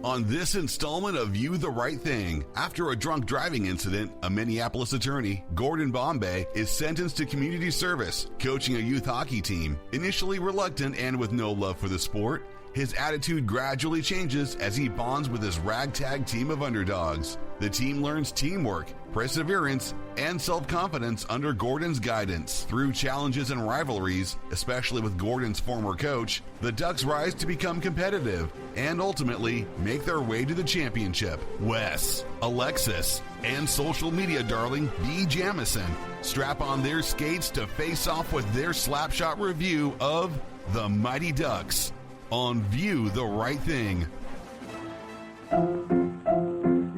On this installment of View the Right Thing, after a drunk driving incident, a Minneapolis attorney, Gordon Bombay, is sentenced to community service, coaching a youth hockey team. Initially reluctant and with no love for the sport, his attitude gradually changes as he bonds with his ragtag team of underdogs. The team learns teamwork, perseverance, and self-confidence under Gordon's guidance. Through challenges and rivalries, especially with Gordon's former coach, the Ducks rise to become competitive and ultimately make their way to the championship. Wes, Alexis, and social media darling Beee Jamieson strap on their skates to face off with their slapshot review of The Mighty Ducks on View the Right Thing.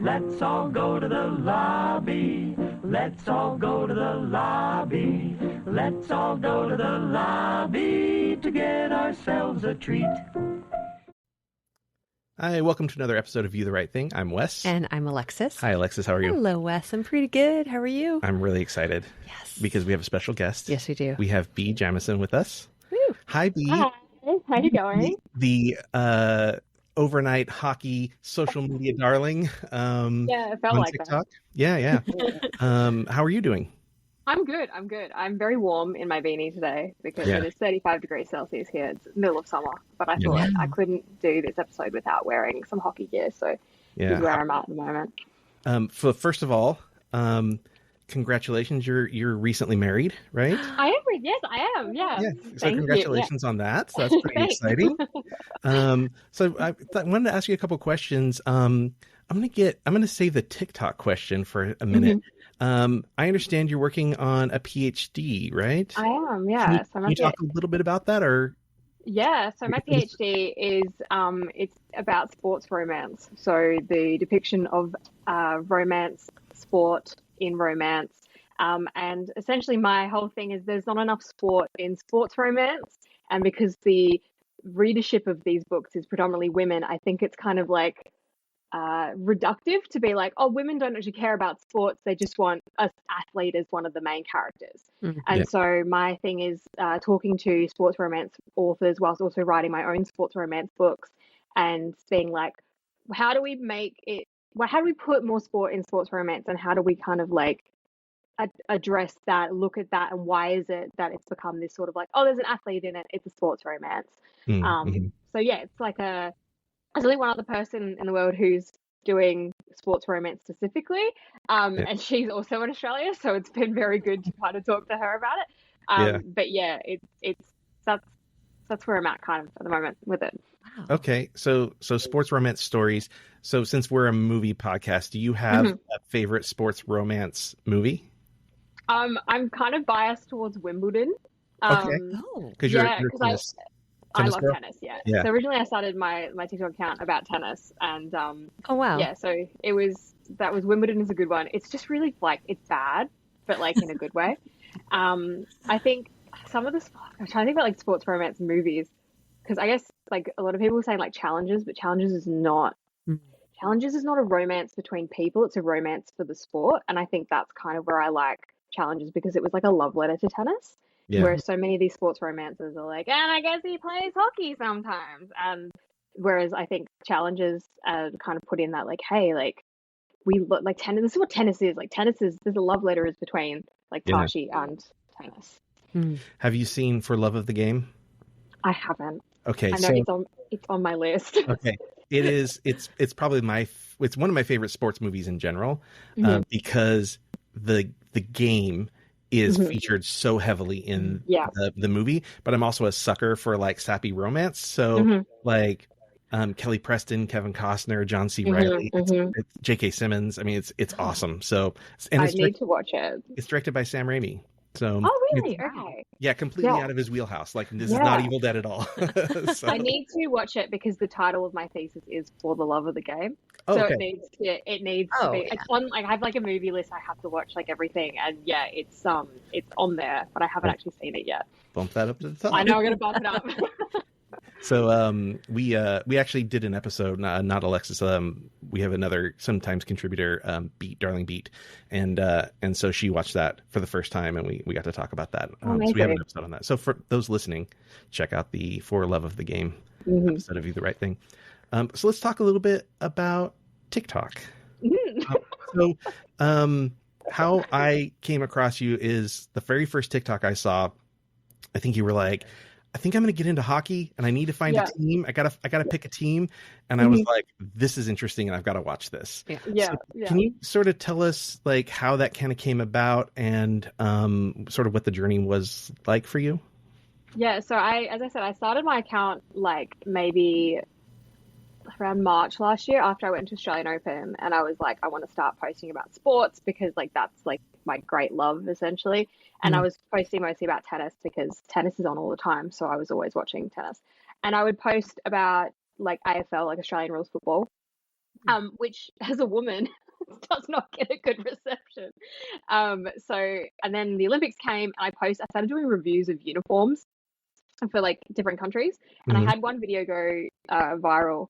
Let's all go to the lobby. Let's all go to the lobby. Let's all go to the lobby to get ourselves a treat. Hi, welcome to another episode of View the Right Thing. I'm Wes. And I'm Alexis. Hi, Alexis. How are you? Hello, Wes. I'm pretty good. How are you? I'm really excited. Yes. Because we have a special guest. Yes, we do. We have Beee Jamieson with us. Woo. Hi, Beee. Hi. How you going? The overnight hockey social media darling. Yeah, it felt on like TikTok. Yeah. How are you doing? I'm good. I'm very warm in my beanie today because it is 35 degrees Celsius here. It's middle of summer, but I thought I couldn't do this episode without wearing some hockey gear, so this is where I'm at the moment. First of all, congratulations! You're recently married, right? Yes, I am. Yeah. So congratulations on that. So that's pretty exciting. So I wanted to ask you a couple questions. I'm gonna save the TikTok question for a minute. I understand you're working on a PhD, right? I am. Yeah. Can you talk a little bit about that, or? Yeah. So my PhD is it's about sports romance. So the depiction of romance, sport in romance. And essentially my whole thing is there's not enough sport in sports romance. And because the readership of these books is predominantly women, I think it's kind of like reductive to be like, oh, women don't actually care about sports. They just want an athlete as one of the main characters. And so my thing is talking to sports romance authors whilst also writing my own sports romance books and being like, how do we put more sport in sports romance, and how do we kind of like address that, look at that, and why is it that it's become this sort of like, oh, there's an athlete in it, it's a sports romance. So yeah, it's like there's only one other person in the world who's doing sports romance specifically, and she's also in Australia, so it's been very good to kind of talk to her about it. But yeah, that's where I'm at kind of at the moment with it. Okay, so sports romance stories. So since we're a movie podcast, do you have a favorite sports romance movie? I'm kind of biased towards Wimbledon. Okay. Because I love tennis. Yeah. So originally I started my TikTok account about tennis, and oh wow. Yeah. So that was Wimbledon is a good one. It's just really like it's bad, but like in a good way. I think some of I'm trying to think about like sports romance movies, because I guess like a lot of people are saying like Challenges, but Challenges is not a romance between people. It's a romance for the sport, and I think that's kind of where I like Challenges, because it was like a love letter to tennis. Whereas so many of these sports romances are like, and I guess he plays hockey sometimes. And whereas I think Challenges kind of put in that like, hey, like we look like tennis. This is what tennis is. Like tennis is, there's a love letter is between like Tashi and tennis. Have you seen For Love of the Game? I haven't. Okay. I know it's on my list. Okay. It's probably it's one of my favorite sports movies in general, because the game is featured so heavily in the movie, but I'm also a sucker for like sappy romance. So like Kelly Preston, Kevin Costner, John C. Reilly, it's J.K. Simmons. I mean, it's awesome. So I need to watch it. It's directed by Sam Raimi. So really? Okay. Yeah, completely out of his wheelhouse. Like this is not Evil Dead at all. So. I need to watch it because the title of my thesis is For the Love of the Game. Oh, so okay. it needs to be. It's on. Like I have like a movie list. I have to watch like everything, and it's on there, but I haven't actually seen it yet. Bump that up to the top. I know I'm gonna bump it up. So we actually did an episode, not Alexis. We have another sometimes contributor, Darling Beat, and so she watched that for the first time, and we got to talk about that. So we have an episode on that. So for those listening, check out the For Love of the Game episode of View the Right Thing. So let's talk a little bit about TikTok. How I came across you is the very first TikTok I saw. I think you were like, I think I'm going to get into hockey and I need to find a team. I gotta pick a team. And I was like, this is interesting and I've got to watch this. Can you sort of tell us like how that kind of came about and sort of what the journey was like for you? Yeah. So as I said, I started my account like maybe around March last year after I went to Australian Open, and I was like, I want to start posting about sports because like that's like my great love essentially. And I was posting mostly about tennis because tennis is on all the time, so I was always watching tennis. And I would post about like AFL, like Australian rules football, which as a woman does not get a good reception. And then the Olympics came, and I started doing reviews of uniforms for like different countries, and I had one video go viral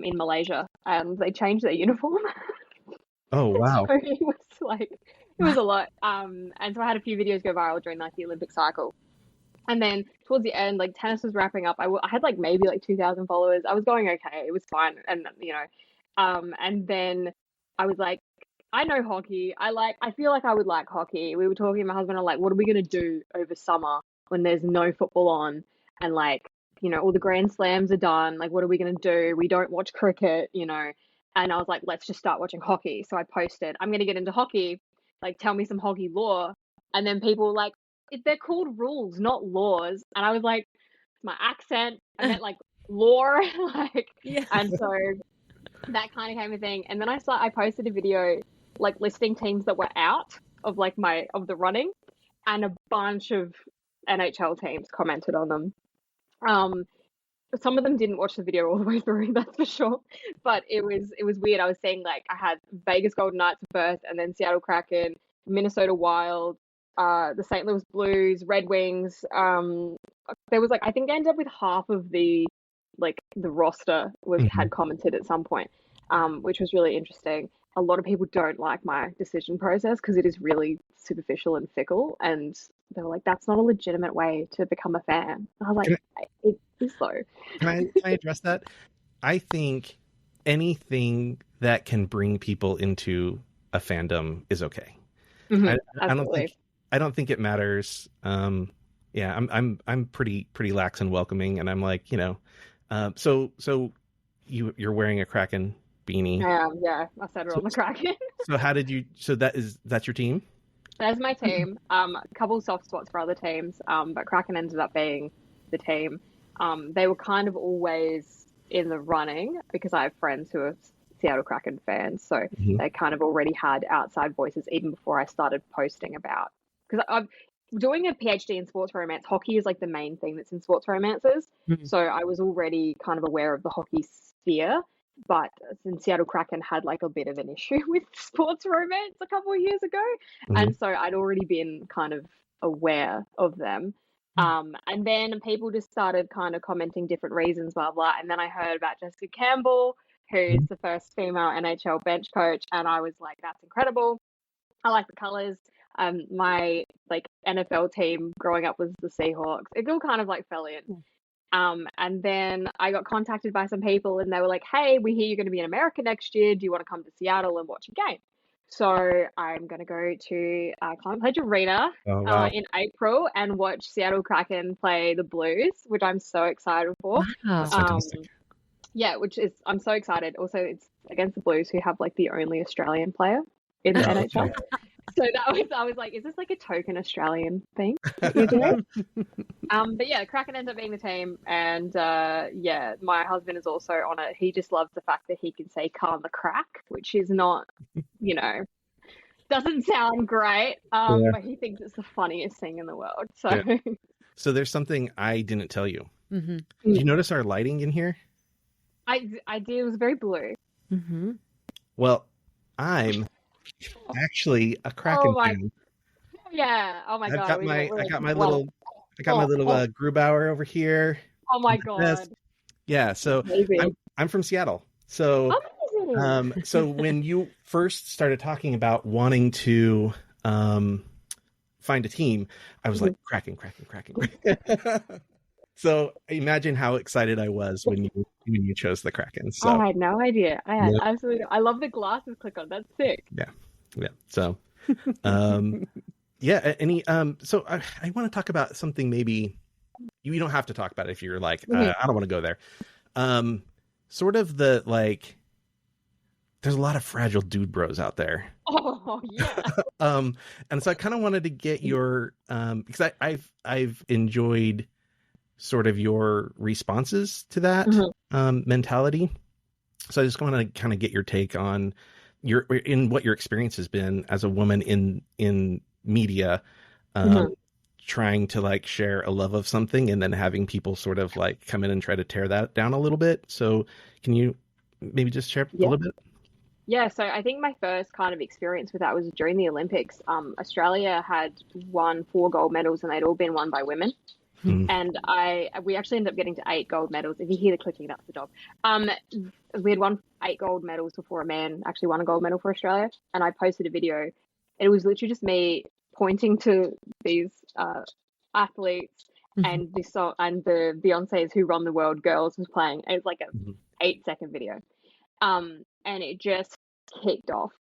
in Malaysia, and they changed their uniform. Oh wow! So it was a lot. And so I had a few videos go viral during like the Olympic cycle, and then towards the end, like tennis was wrapping up. I had like maybe like 2,000 followers. I was going okay. It was fine, and and then I was like, I know hockey. I feel like I would like hockey. We were talking, my husband and I, like, what are we gonna do over summer when there's no football on, and like, all the Grand Slams are done. Like, what are we going to do? We don't watch cricket, And I was like, let's just start watching hockey. So I posted, I'm going to get into hockey. Like, tell me some hockey lore. And then people were like, they're called rules, not laws. And I was like, my accent, I meant like lore. And so that kind of became a thing. And then I posted a video like listing teams that were out of like of the running, and a bunch of NHL teams commented on them. Some of them didn't watch the video all the way through, that's for sure. But it was weird. I was seeing like I had Vegas Golden Knights first, and then Seattle Kraken, Minnesota Wild, the St. Louis Blues, Red Wings. There was like, I think I ended up with half of the roster had commented at some point, which was really interesting. A lot of people don't like my decision process because it is really superficial and fickle, and they were like, that's not a legitimate way to become a fan. I was like, it is though. Can I address that? I think anything that can bring people into a fandom is okay. I don't think it matters. I'm pretty lax and welcoming, and I'm like, so you're wearing a Kraken beanie. Yeah, I said it on the Kraken. So that's your team? That's my team. A couple soft spots for other teams, but Kraken ended up being the team. They were kind of always in the running because I have friends who are Seattle Kraken fans, so they kind of already had outside voices even before I started posting about. Because I'm doing a PhD in sports romance. Hockey is like the main thing that's in sports romances, so I was already kind of aware of the hockey sphere. But since Seattle Kraken had like a bit of an issue with sports romance a couple of years ago, and so I'd already been kind of aware of them. And then people just started kind of commenting different reasons, blah, blah. And then I heard about Jessica Campbell, who's the first female NHL bench coach. And I was like, that's incredible. I like the colors. My like NFL team growing up was the Seahawks. It all kind of like fell in. And then I got contacted by some people, and they were like, hey, we hear you're going to be in America next year. Do you want to come to Seattle and watch a game? So I'm going to go to Climate Pledge Arena in April and watch Seattle Kraken play the Blues, which I'm so excited for. Wow. Yeah, I'm so excited. Also, it's against the Blues, who have like the only Australian player in the NHL. So I was like, is this like a token Australian thing that you're doing? But yeah, Kraken ends up being the team, and my husband is also on it. He just loves the fact that he can say "calm the crack," which is not, doesn't sound great, but he thinks it's the funniest thing in the world. So there's something I didn't tell you. Did you notice our lighting in here? I did. It was very blue. Well, I'm actually a Kraken fan. Yeah. Oh my god. I got my little Grubauer over here. Oh my god. Yeah. So I'm from Seattle. So so when you first started talking about wanting to find a team, I was like Kraken. So imagine how excited I was when you chose the Kraken. So I had no idea. I had absolutely. I love the glasses click on. That's sick. Yeah. So, Any so I want to talk about something. Maybe you don't have to talk about it if you're like I don't want to go there. Sort of the like. There's a lot of fragile dude bros out there. Oh yeah. And so I kind of wanted to get your because I've enjoyed sort of your responses to that mentality. So I just want to kind of get your take on what your experience has been as a woman in media, trying to like share a love of something and then having people sort of like come in and try to tear that down a little bit. So can you maybe just share a little bit? Yeah, so I think my first kind of experience with that was during the Olympics. Australia had won 4 gold medals and they'd all been won by women. And we actually ended up getting to 8 gold medals. If you hear the clicking, that's the dog. We had won 8 gold medals before a man actually won a gold medal for Australia. And I posted a video. And it was literally just me pointing to these athletes and this song and the Beyonce's Who Run the World Girls was playing. It was like a 8-second video. And it just kicked off.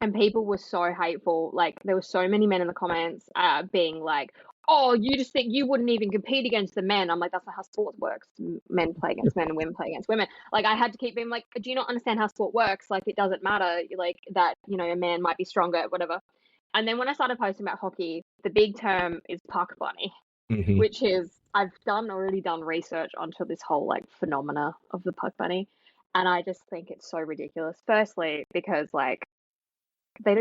And people were so hateful. Like, there were so many men in the comments being like, oh, you just think you wouldn't even compete against the men. I'm like, that's not how sport works. Men play against men and women play against women. Like, I had to keep being like, do you not understand how sport works? Like, it doesn't matter, like, that, you know, a man might be stronger, whatever. And then when I started posting about hockey, the big term is puck bunny, which is, I've already done research onto this whole, like, phenomena of the puck bunny. And I just think it's so ridiculous. Firstly, because like they're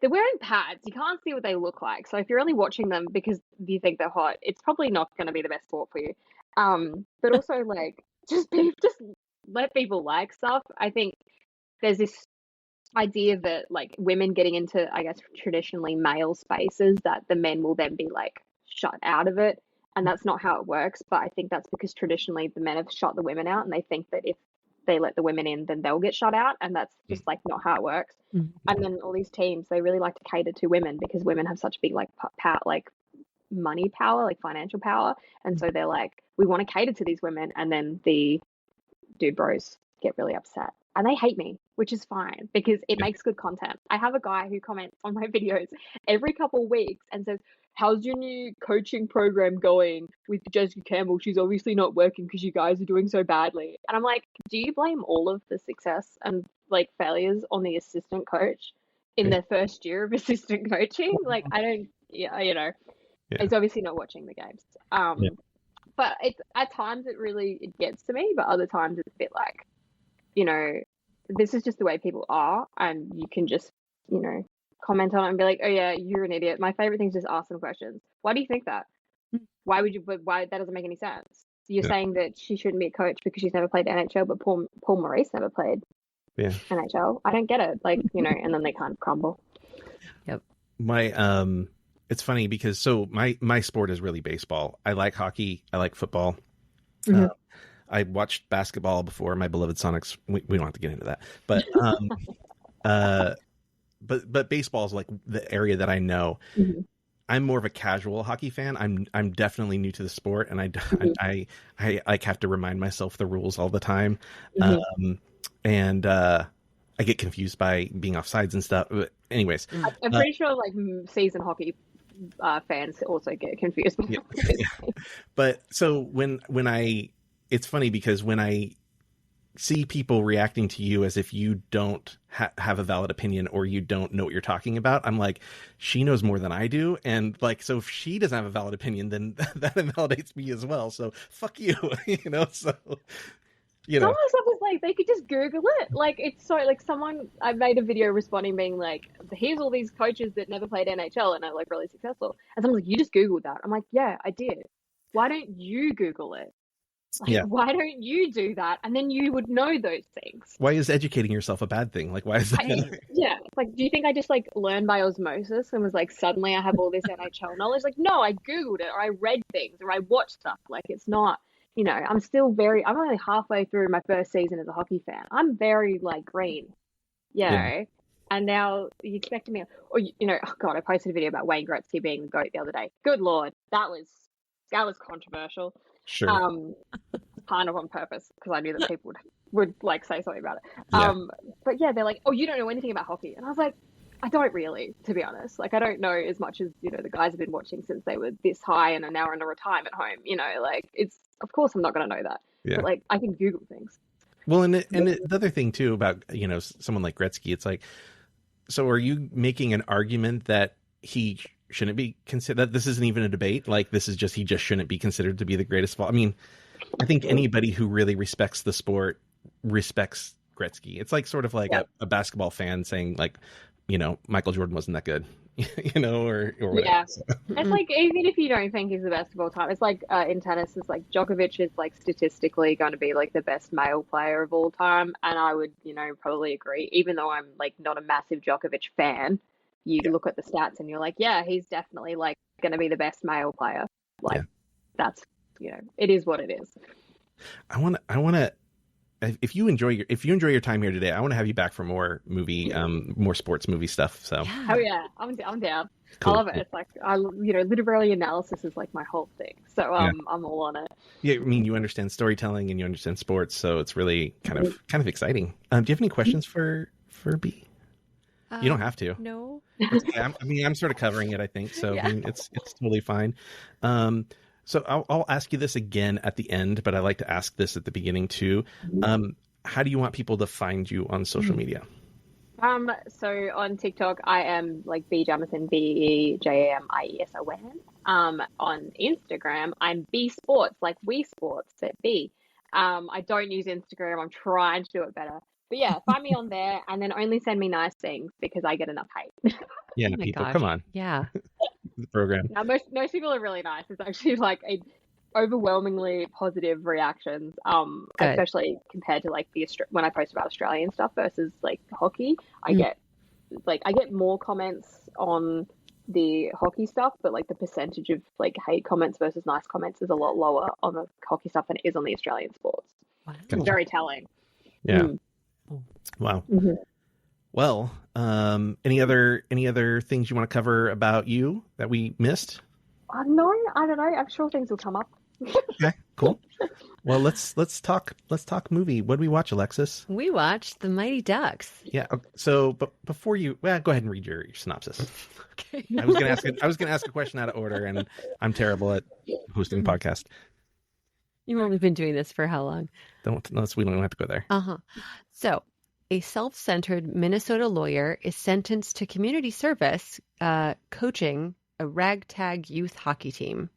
wearing pads. You can't see what they look like. So if you're only watching them because you think they're hot, it's probably not going to be the best sport for you. But also like just let people like stuff. I think there's this idea that like women getting into, I guess, traditionally male spaces, that the men will then be like shut out of it. And that's not how it works. But I think that's because traditionally the men have shut the women out, and they think that if they let the women in, then they'll get shut out, and that's just like not how it works. And then all these teams, they really like to cater to women because women have such big like power, like money power, like financial power, and so they're like, we want to cater to these women, and then the dude bros get really upset and they hate me, which is fine because it makes good content. I have a guy who comments on my videos every couple of weeks and says, how's your new coaching program going with Jessica Campbell? She's obviously not working because you guys are doing so badly. And I'm like, do you blame all of the success and like failures on the assistant coach in their first year of assistant coaching? Like, I don't, it's obviously not watching the games. But it's at times it gets to me, but other times it's a bit like, you know, this is just the way people are, and you can just, you know, comment on it and be like, oh yeah, you're an idiot. My favorite thing is just ask them questions. Why do you think that? Why that doesn't make any sense. You're saying that she shouldn't be a coach because she's never played NHL, but Paul Maurice never played NHL. I don't get it. Like, you know, and then they kind of crumble. Yep. It's funny because my sport is really baseball. I like hockey. I like football. I watched basketball before my beloved Sonics. We don't have to get into that, but but baseball is like the area that I know. I'm more of a casual hockey fan. I'm definitely new to the sport, and I like have to remind myself the rules all the time, and I get confused by being offsides and stuff. But anyways, I'm pretty sure like season hockey fans also get confused. But so it's funny because when I see people reacting to you as if you don't have a valid opinion or you don't know what you're talking about, I'm like, she knows more than I do. And like, so if she doesn't have a valid opinion, then that invalidates me as well. So fuck you, you know? So, you know. Some of the stuff is like, they could just Google it. Like, it's so, like, I made a video responding being like, here's all these coaches that never played NHL and are like really successful. And someone's like, you just Googled that. I'm like, yeah, I did. Why don't you Google it? Like, why don't you do that? And then you would know those things. Why is educating yourself a bad thing? Like, why is that? It's like, do you think I just like learned by osmosis and was like, suddenly I have all this NHL knowledge? Like, no, I Googled it, or I read things, or I watched stuff. Like, it's not, you know, I'm only halfway through my first season as a hockey fan. I'm very like green, you know? And now you expecting me, or, you know, oh God, I posted a video about Wayne Gretzky being the GOAT the other day. Good Lord. That was controversial. Sure. Kind of on purpose because I knew that people would like say something about it. Yeah. But yeah, they're like, "Oh, you don't know anything about hockey," and I was like, "I don't really, to be honest. Like, I don't know as much as the guys have been watching since they were this high and are now in a retirement home. Like it's of course I'm not going to know that. Yeah. But like I can Google things." Well, and the other thing too about someone like Gretzky, it's like, so are you making an argument that he shouldn't be considered? That this isn't even a debate. Like this is just he just shouldn't be considered to be the greatest of all. I mean, I think anybody who really respects the sport respects Gretzky. It's like sort of like a basketball fan saying like, Michael Jordan wasn't that good, or whatever. Yeah. It's like, even if you don't think he's the best of all time, it's like in tennis, it's like Djokovic is like statistically going to be like the best male player of all time. And I would, probably agree, even though I'm like not a massive Djokovic fan, you look at the stats and you're like, yeah, he's definitely like going to be the best male player. Like that's, it is what it is. I want to, if you enjoy your time here today, I want to have you back for more more sports movie stuff. So. Yeah. Oh yeah, I'm down. Cool. I love it. It's like literary analysis is like my whole thing. So I'm all on it. Yeah, I mean, you understand storytelling and you understand sports, so it's really kind of exciting. Do you have any questions for Bee? You don't have to. No. I'm sort of covering it, I think. So Yeah. I mean, it's totally fine. So I'll ask you this again at the end, but I like to ask this at the beginning too. How do you want people to find you on social media? So on TikTok, I am like Beee Jamieson, BeeJamieson. On Instagram, I'm Bee Sports, like Wii Sports at Bee. I don't use Instagram. I'm trying to do it better. But yeah, find me on there and then only send me nice things because I get enough hate. Yeah, Oh my people, gosh. come on. Yeah. The program. Now, most people are really nice. It's actually like a overwhelmingly positive reactions, Good. especially compared to like when I post about Australian stuff versus like hockey. I get more comments on the hockey stuff, but like the percentage of like hate comments versus nice comments is a lot lower on the hockey stuff than it is on the Australian sports. Wow. It's very telling. Yeah. Wow. Mm-hmm. Well, any other things you want to cover about you that we missed? No, I don't know. I'm sure things will come up. Okay, cool. Well, let's talk movie. What did we watch, Alexis? We watched The Mighty Ducks. Yeah. So, but before you, go ahead and read your synopsis. Okay. I was gonna ask a question out of order, and I'm terrible at hosting a podcast. You've only been doing this for how long? We don't have to go there. So, a self-centered Minnesota lawyer is sentenced to community service, coaching a ragtag youth hockey team.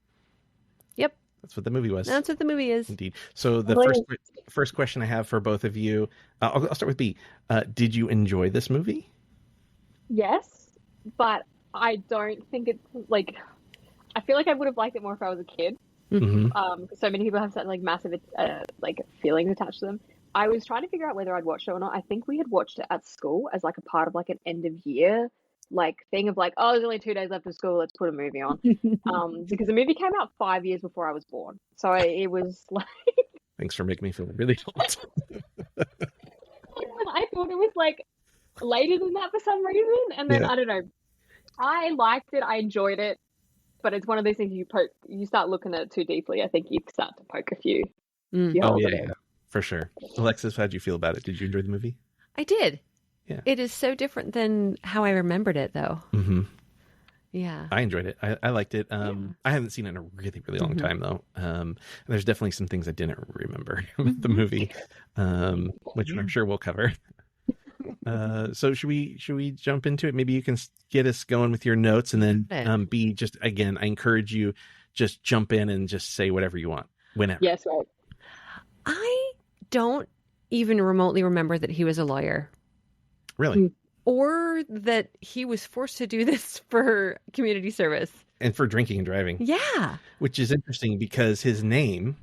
Yep. That's what the movie was. That's what the movie is. Indeed. So the first question I have for both of you, I'll start with Bee. Did you enjoy this movie? Yes, but I don't think it's like. I feel like I would have liked it more if I was a kid. Mm-hmm. So many people have such like massive like feelings attached to them. I was trying to figure out whether I'd watched it or not. I think we had watched it at school as like a part of like an end of year like thing of like, oh, there's only 2 days left of school, let's put a movie on. Because the movie came out 5 years before I was born, so it was like. Thanks for making me feel really old. I thought it was like later than that for some reason, and then I don't know. I liked it. I enjoyed it, but it's one of those things you start looking at it too deeply. I think you start to poke a few. Oh yeah, for sure. Alexis, how'd you feel about it? Did you enjoy the movie? I did. Yeah. It is so different than how I remembered it, though. Mm-hmm. Yeah. I enjoyed it. I liked it. I haven't seen it in a really, really long time, though. There's definitely some things I didn't remember with the movie, which I'm sure we'll cover. So should we jump into it? Maybe you can get us going with your notes, and then Bee, just again, I encourage you, just jump in and just say whatever you want, whenever. Yes, right. I don't even remotely remember that he was a lawyer. Really? Or that he was forced to do this for community service. And for drinking and driving. Yeah. Which is interesting because his name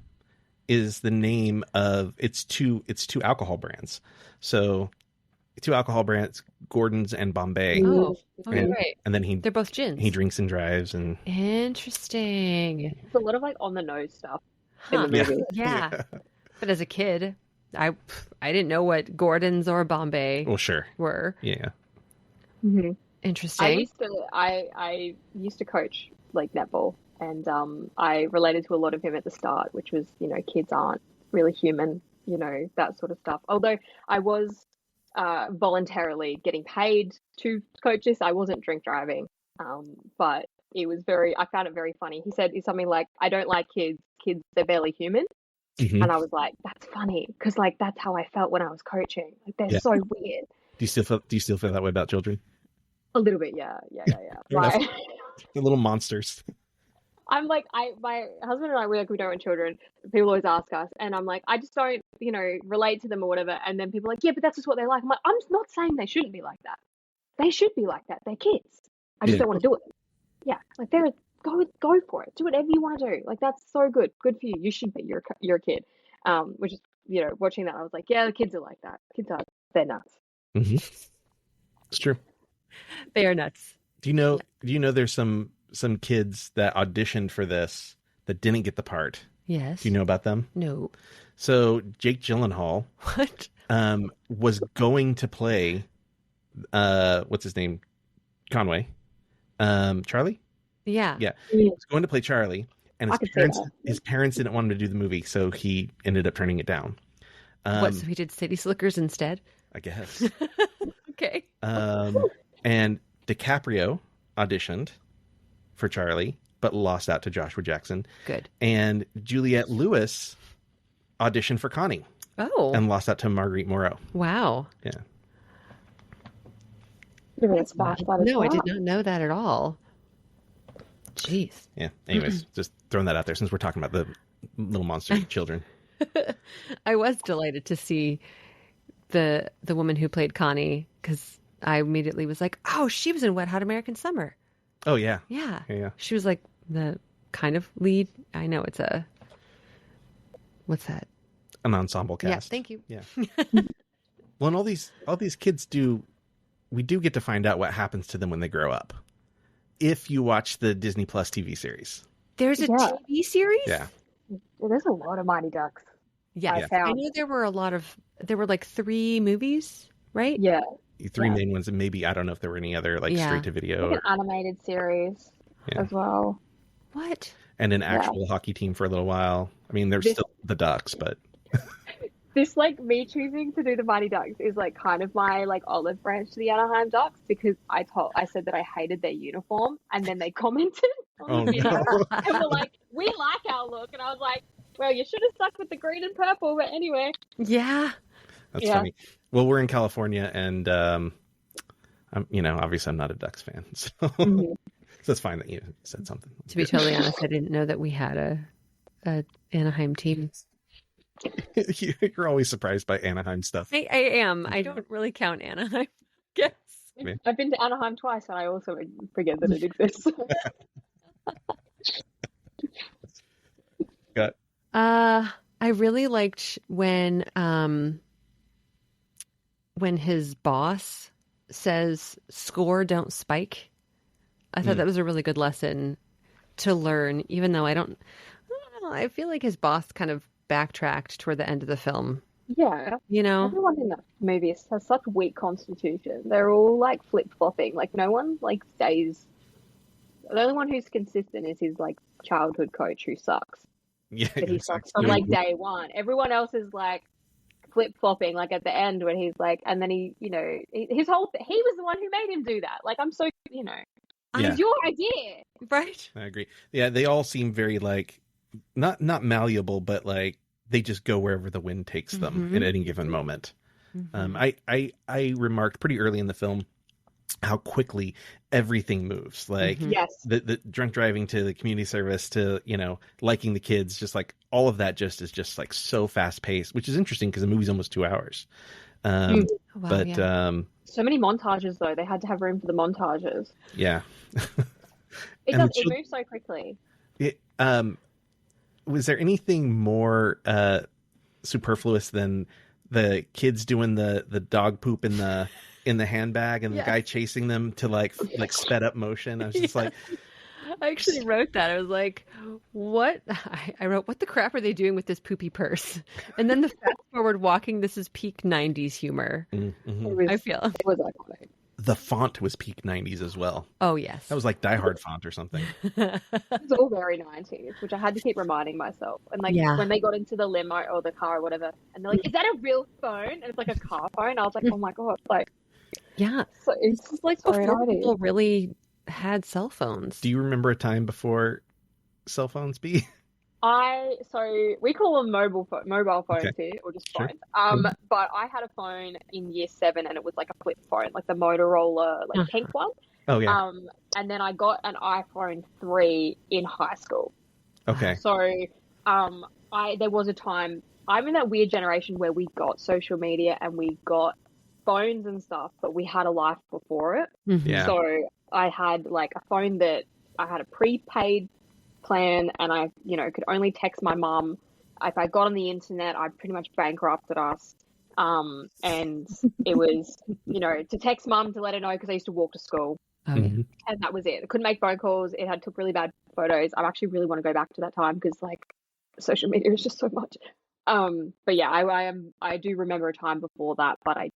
is the name of it's two alcohol brands. So 2 alcohol brands, Gordon's and Bombay. Oh, okay, right. And then they're both gins. He drinks and drives and interesting. It's a lot of like on the nose stuff in the movie. Yeah. But as a kid, I didn't know what Gordon's or Bombay well, sure. were. Yeah. Mm-hmm. Interesting. I used to coach like netball, and I related to a lot of him at the start, which was, you know, kids aren't really human, you know, that sort of stuff. Although I was voluntarily getting paid to coach this, I wasn't drink driving, but I found it very funny. He said something like, I don't like kids, they're barely human. Mm-hmm. And I was like, that's funny, because like that's how I felt when I was coaching. Like they're so weird. Do you still feel that way about children? A little bit, yeah. Right. They're little monsters. I'm like, my husband and I, we don't want children. People always ask us, and I'm like, I just don't, you know, relate to them or whatever. And then people are like, yeah, but that's just what they're like. I'm like, I'm not saying they shouldn't be like that. They should be like that. They're kids. I just don't want to do it. Yeah, like go for it. Do whatever you want to do. Like that's so good. Good for you. You should be. You're a kid. Which is, you know, watching that, I was like, yeah, the kids are like that. They're nuts. Mm-hmm. It's true. They are nuts. Do you know there's some kids that auditioned for this that didn't get the part? Yes. Do you know about them? No. So Jake Gyllenhaal was going to play what's his name? Conway. Charlie? Yeah. Yeah. He was going to play Charlie, and his parents didn't want him to do the movie, so he ended up turning it down. So he did City Slickers instead? I guess. Okay. And DiCaprio auditioned for Charlie, but lost out to Joshua Jackson. Good. And Juliette Lewis auditioned for Connie. Oh. And lost out to Marguerite Moreau. Wow. Yeah. No, I did not know that at all. Jeez. Yeah. Anyways, just throwing that out there since we're talking about the little monster children. I was delighted to see the woman who played Connie, because I immediately was like, oh, she was in Wet Hot American Summer. Oh, yeah. Yeah. Yeah. She was like the kind of lead. I know it's what's that? An ensemble cast. Yeah, thank you. Yeah. Well, and all these kids we do get to find out what happens to them when they grow up. If you watch the Disney Plus TV series. There's a TV series? Yeah. Well, there's a lot of Mighty Ducks. Yeah. I know there were like 3 movies, right? Yeah. 3 main ones, and maybe, I don't know if there were any other straight to video. Like an animated series as well. What? And an actual hockey team for a little while. I mean, they're still the Ducks, but... This, like, me choosing to do the Mighty Ducks is, like, kind of my, like, olive branch to the Anaheim Ducks, because I said that I hated their uniform, and then they commented on the video, and were like, we like our look, and I was like, well, you should have stuck with the green and purple, but anyway. Yeah. That's funny. Well, we're in California, and, obviously I'm not a Ducks fan, so... So it's fine that you said something. To be totally honest, I didn't know that we had a Anaheim team. You're always surprised by Anaheim stuff. I am. I don't really count Anaheim. Guess. I've been to Anaheim twice, and I also forget that it exists. I really liked when his boss says, "Score, don't spike." I thought that was a really good lesson to learn, even though I don't know. I feel like his boss kind of backtracked toward the end of the film. Yeah. You know? Everyone in the movies has such weak constitution. They're all like flip-flopping. Like no one like stays. The only one who's consistent is his like childhood coach who sucks. Yeah. But he sucks from like day one. Everyone else is like flip-flopping, like at the end when he's like, and then he, you know, his whole he was the one who made him do that. Like I'm so, you know, it was your idea. Right. I agree. Yeah, they all seem very like not malleable, but like they just go wherever the wind takes them at any given moment. I remarked pretty early in the film how quickly everything moves. Like the drunk driving to the community service to, you know, liking the kids, just like all of that just is just like so fast paced, which is interesting because the movie's almost 2 hours. So many montages though. They had to have room for the montages. Yeah. It moves so quickly. Was there anything more superfluous than the kids doing the dog poop in the handbag and the guy chasing them to like sped up motion? I was just like, I actually wrote that. I was like, what? I wrote, what the crap are they doing with this poopy purse? And then the fast forward walking, this is peak 90s humor. I feel. It was iconic. the font was peak 90s as well. Oh, yes. That was like Die Hard font or something. It's all very 90s, which I had to keep reminding myself. And like when they got into the limo or the car or whatever, and they're like, "Is that a real phone?" And it's like a car phone. I was like, "Oh my god!" Like, yeah. So it's like so before people really had cell phones. Do you remember a time before cell phones, Bee? So we call them mobile phones here, or just phones. But I had a phone in year 7, and it was like a flip phone, like the Motorola, like pink one. Oh yeah. And then I got an iPhone 3 in high school. Okay. So, there was a time. I'm in that weird generation where we got social media and we got phones and stuff, but we had a life before it. Yeah. So I had like a phone that I had a prepaid plan, and I, could only text my mum. If I got on the internet, I pretty much bankrupted us. And it was, to text mum to let her know, because I used to walk to school. And that was it. I couldn't make phone calls. It took really bad photos. I actually really want to go back to that time, because like social media is just so much. But yeah, I do remember a time before that, but I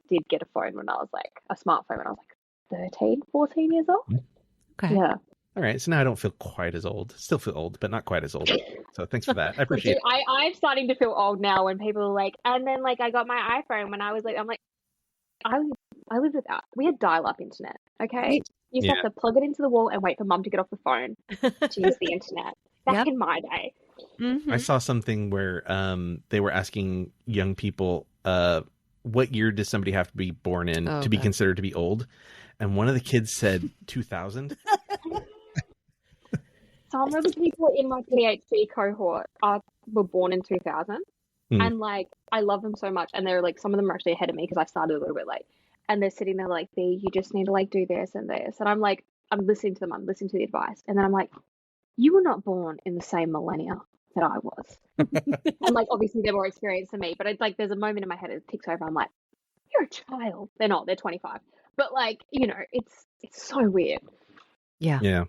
did get a phone when I was like a smartphone when I was like 13, 14 years old. Okay. Yeah. All right, so now I don't feel quite as old. Still feel old, but not quite as old. So thanks for that. I appreciate it. I'm starting to feel old now when people are like, and then like I got my iPhone when I was like, I'm like, I lived without. We had dial-up internet, okay? You used to have to plug it into the wall and wait for mum to get off the phone to use the internet. Back in my day. I saw something where they were asking young people, what year does somebody have to be born in to be considered to be old? And one of the kids said 2000. Some of the people in my PhD cohort were born in 2000, and like I love them so much, and they're like, some of them are actually ahead of me because I started a little bit late, and they're sitting there like, "Bee, you just need to like do this and this," and I'm like, I'm listening to them, I'm listening to the advice, and then I'm like, you were not born in the same millennia that I was, and like obviously they're more experienced than me, but it's like there's a moment in my head it ticks over, I'm like, you're a child. They're not, they're 25, but like it's so weird. Yeah.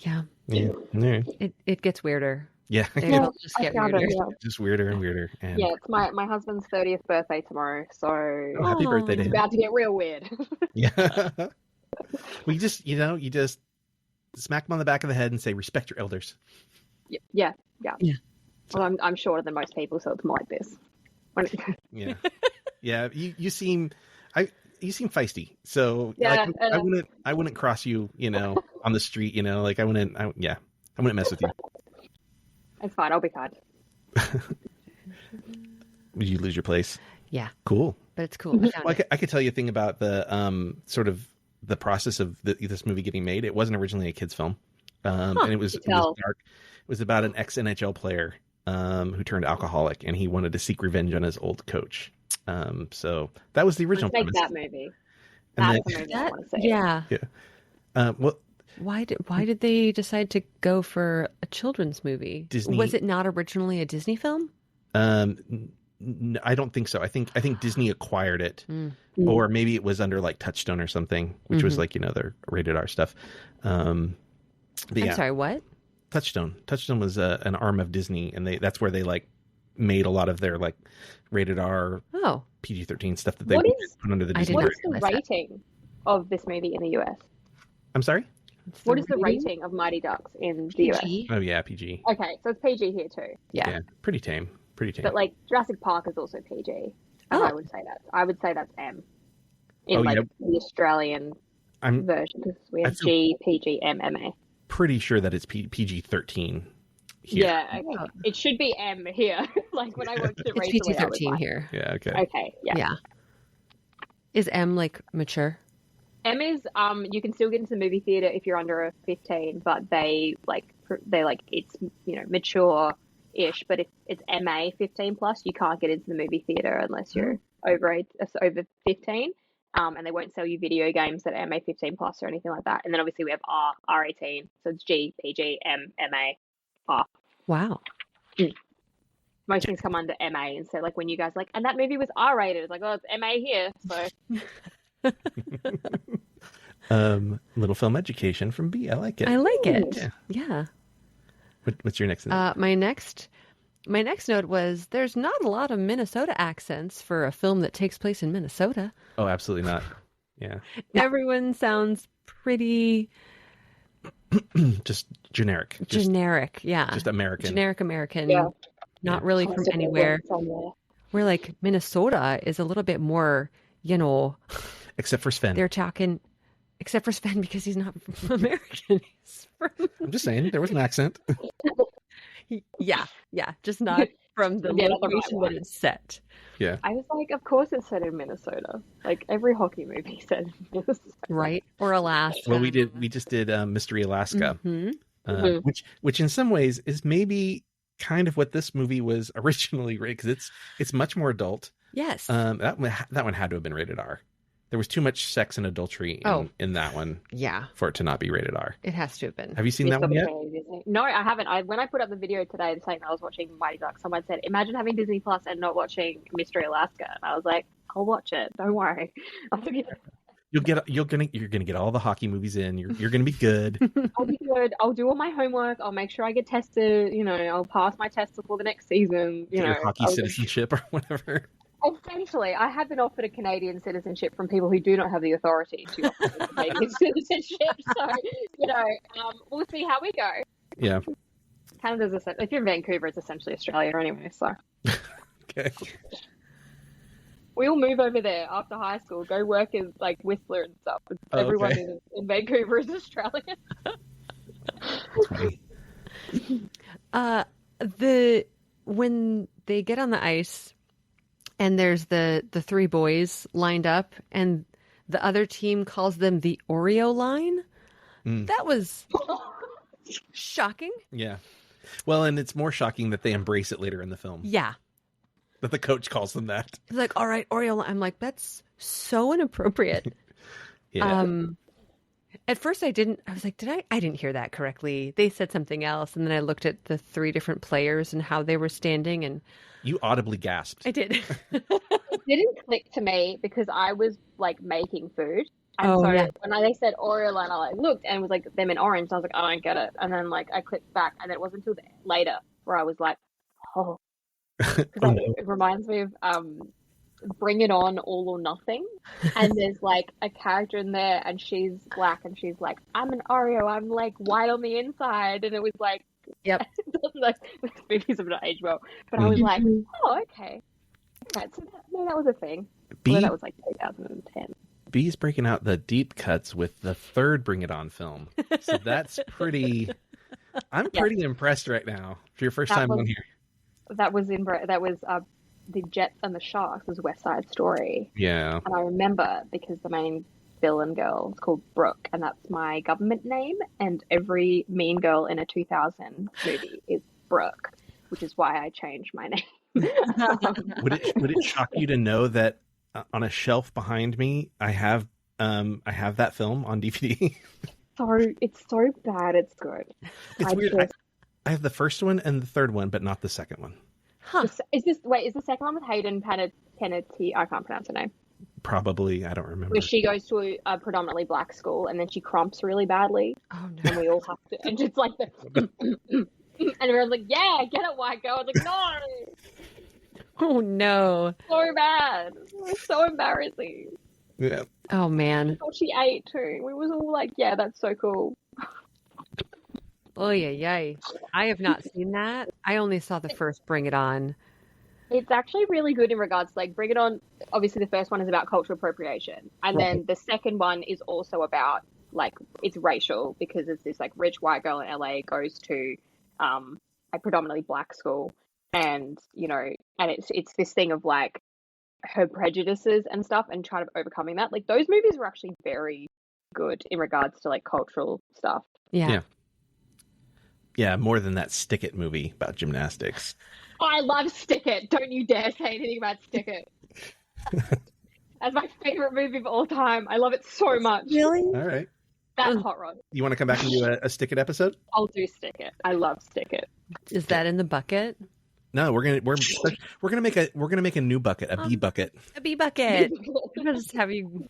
It gets weirder. Yeah. It'll just get weirder. Just weirder and weirder. And... yeah, it's my husband's 30th birthday tomorrow, so happy birthday to him. It's about to get real weird. Yeah. We just, you just smack them on the back of the head and say, respect your elders. Yeah. Well, I'm shorter than most people, so it's more like this. Yeah. Yeah. You seem feisty. So I wouldn't cross you, on the street, like I wouldn't mess with you. It's fine. I'll be kind. Would you lose your place? Yeah. Cool. But it's cool. Well, I could tell you a thing about the sort of the process of this movie getting made. It wasn't originally a kid's film, and it was dark. It was about an ex-NHL player who turned alcoholic, and he wanted to seek revenge on his old coach. So that was the original premise. Make that movie. That's the movie I want to see. Yeah. Well, why did they decide to go for a children's movie? Disney. Was it not originally a Disney film? I don't think so. I think Disney acquired it, or maybe it was under like Touchstone or something, which was like their rated R stuff. I'm sorry, what? Touchstone. Touchstone was an arm of Disney, and that's where they like made a lot of their like rated R, PG-13 stuff that they put under the Disney. What is the rating of this movie in the US? I'm sorry? What is the rating of Mighty Ducks in the US? Oh yeah, PG. Okay, so it's PG here too. Yeah, pretty tame. But like Jurassic Park is also PG. I would say that's M in the Australian version, because we have G, PG, M, MA. Pretty sure that it's PG-13 here. Yeah, okay. It should be M here. Like when I watched it recently, it's PG-13 here. Yeah, okay. Okay, yeah. Is M like mature? M is you can still get into the movie theater if you're under a 15, but they're like it's mature-ish. But if it's MA 15 plus, you can't get into the movie theater unless you're over 15. And they won't sell you video games that are MA 15 plus or anything like that. And then obviously we have R 18, so it's G, PG, M, MA, R. Wow. Most things come under MA, and so like when you guys and that movie was R rated, it's like, oh, it's MA here, so. Little film education from Bee. I like it. I like it. Yeah. What's your next? My next My next note was there's not a lot of Minnesota accents for a film that takes place in Minnesota. Oh, absolutely not. Yeah. Everyone sounds pretty just generic. Generic, yeah. Just American. Generic American. Yeah. Not really from anywhere. Where like Minnesota is a little bit more, except for Sven. They're talking except for Sven because he's not American. He's from... I'm just saying there was an accent. Yeah, just not from the location that it's set. Yeah. I was like, of course it's set in Minnesota. Like every hockey movie set in Minnesota. Right. Or Alaska. Well, we just did Mystery Alaska, Mm-hmm. which in some ways is maybe kind of what this movie was originally rated, because it's much more adult. Yes. That one had to have been rated R. There was too much sex and adultery in that one. Yeah. For it to not be rated R. It has to have been. Have you seen that one yet? No, I haven't. When I put up the video today saying I was watching Mighty Ducks, someone said, imagine having Disney Plus and not watching Mystery Alaska. And I was like, I'll watch it. Don't worry. You're gonna get all the hockey movies in. You're gonna be good. I'll be good. I'll do all my homework. I'll make sure I get tested. I'll pass my test before the next season. Your hockey citizenship or whatever. Essentially, I have been offered a Canadian citizenship from people who do not have the authority to offer me Canadian citizenship. So, we'll see how we go. Yeah. Canada's if you're in Vancouver, it's essentially Australia anyway. So. Okay. We all move over there after high school, go work in like Whistler and stuff. Everyone in Vancouver is Australian. When they get on the ice and there's the three boys lined up and the other team calls them the Oreo line, that was shocking. Yeah. Well, and it's more shocking that they embrace it later in the film. Yeah. That the coach calls them that. He's like, all right, Oreo line. I'm like, that's so inappropriate. Yeah. At first I was like, I didn't hear that correctly. They said something else. And then I looked at the three different players and how they were standing. And you audibly gasped. I did. It didn't click to me because I was like making food. And when they said Oreo line, I looked and it was like them in orange. And I was like, I don't get it. And then I clicked back and it wasn't until later where I was like, oh. It reminds me of Bring It On, All or Nothing, and there's like a character in there and she's black and she's like, I'm an Oreo, I'm like white on the inside, and it was like, yep. Like this movie's a bit age well, but I was like, oh okay, so that was a thing. That was like 2010. Bee's breaking out the deep cuts with the third Bring It On film, so that's pretty. I'm pretty impressed right now for your first time on here. That was the Jets and the Sharks was West Side Story. Yeah. And I remember because the main villain girl is called Brooke, and that's my government name. And every mean girl in a 2000 movie is Brooke, which is why I changed my name. Would it shock you to know that on a shelf behind me, I have that film on DVD? It's so bad. It's good. It's weird. I have the first one and the third one, but not the second one. Huh. Is the second one with Hayden Panettiere? I can't pronounce her name. Probably, I don't remember. Where she goes to a predominantly black school and then she crumps really badly. Oh no! And we all have to, and it's like and everyone's like, "Yeah, get it, white girl." I was like, "No!" Oh no! So bad. It was so embarrassing. Yeah. Oh man. Oh, she ate too. We was all like, "Yeah, that's so cool." Oh yeah. I have not seen that. I only saw the first Bring It On. It's actually really good in regards to like Bring It On. Obviously, the first one is about cultural appropriation, and then the second one is also about like it's racial because it's this like rich white girl in LA goes to a predominantly black school, and and it's this thing of like her prejudices and stuff, and trying to overcoming that. Like those movies were actually very good in regards to like cultural stuff. Yeah. Yeah, more than that Stick It movie about gymnastics. I love Stick It. Don't you dare say anything about Stick It. That's my favorite movie of all time. I love it so much. Really? All right. That's Hot Rod. You want to come back and do a Stick It episode? I'll do Stick It. I love Stick It. Is that in the bucket? No, we're gonna make a new bucket, a Bee bucket. A Bee bucket. I'm gonna just have you.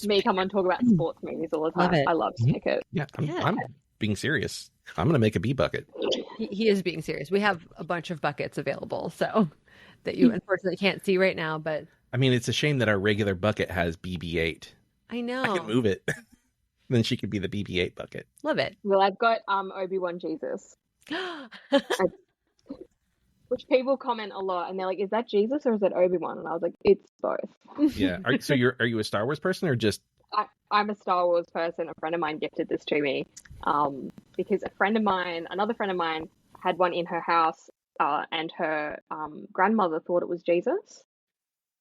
Me come on talk about sports movies all the time. I love Stick It. Yeah, I'm being serious. I'm gonna make a Bee bucket. He is being serious. We have a bunch of buckets available, so that you unfortunately can't see right now. But I mean, it's a shame that our regular bucket has BB-8. I know. I could move it. Then she could be the BB-8 bucket. Love it. Well, I've got Obi-Wan Jesus, which people comment a lot, and they're like, "Is that Jesus or is that Obi-Wan?" And I was like, "It's both." Yeah. So are you a Star Wars person or just? I'm a Star Wars person. A friend of mine gifted this to me because another friend of mine, had one in her house, and her grandmother thought it was Jesus.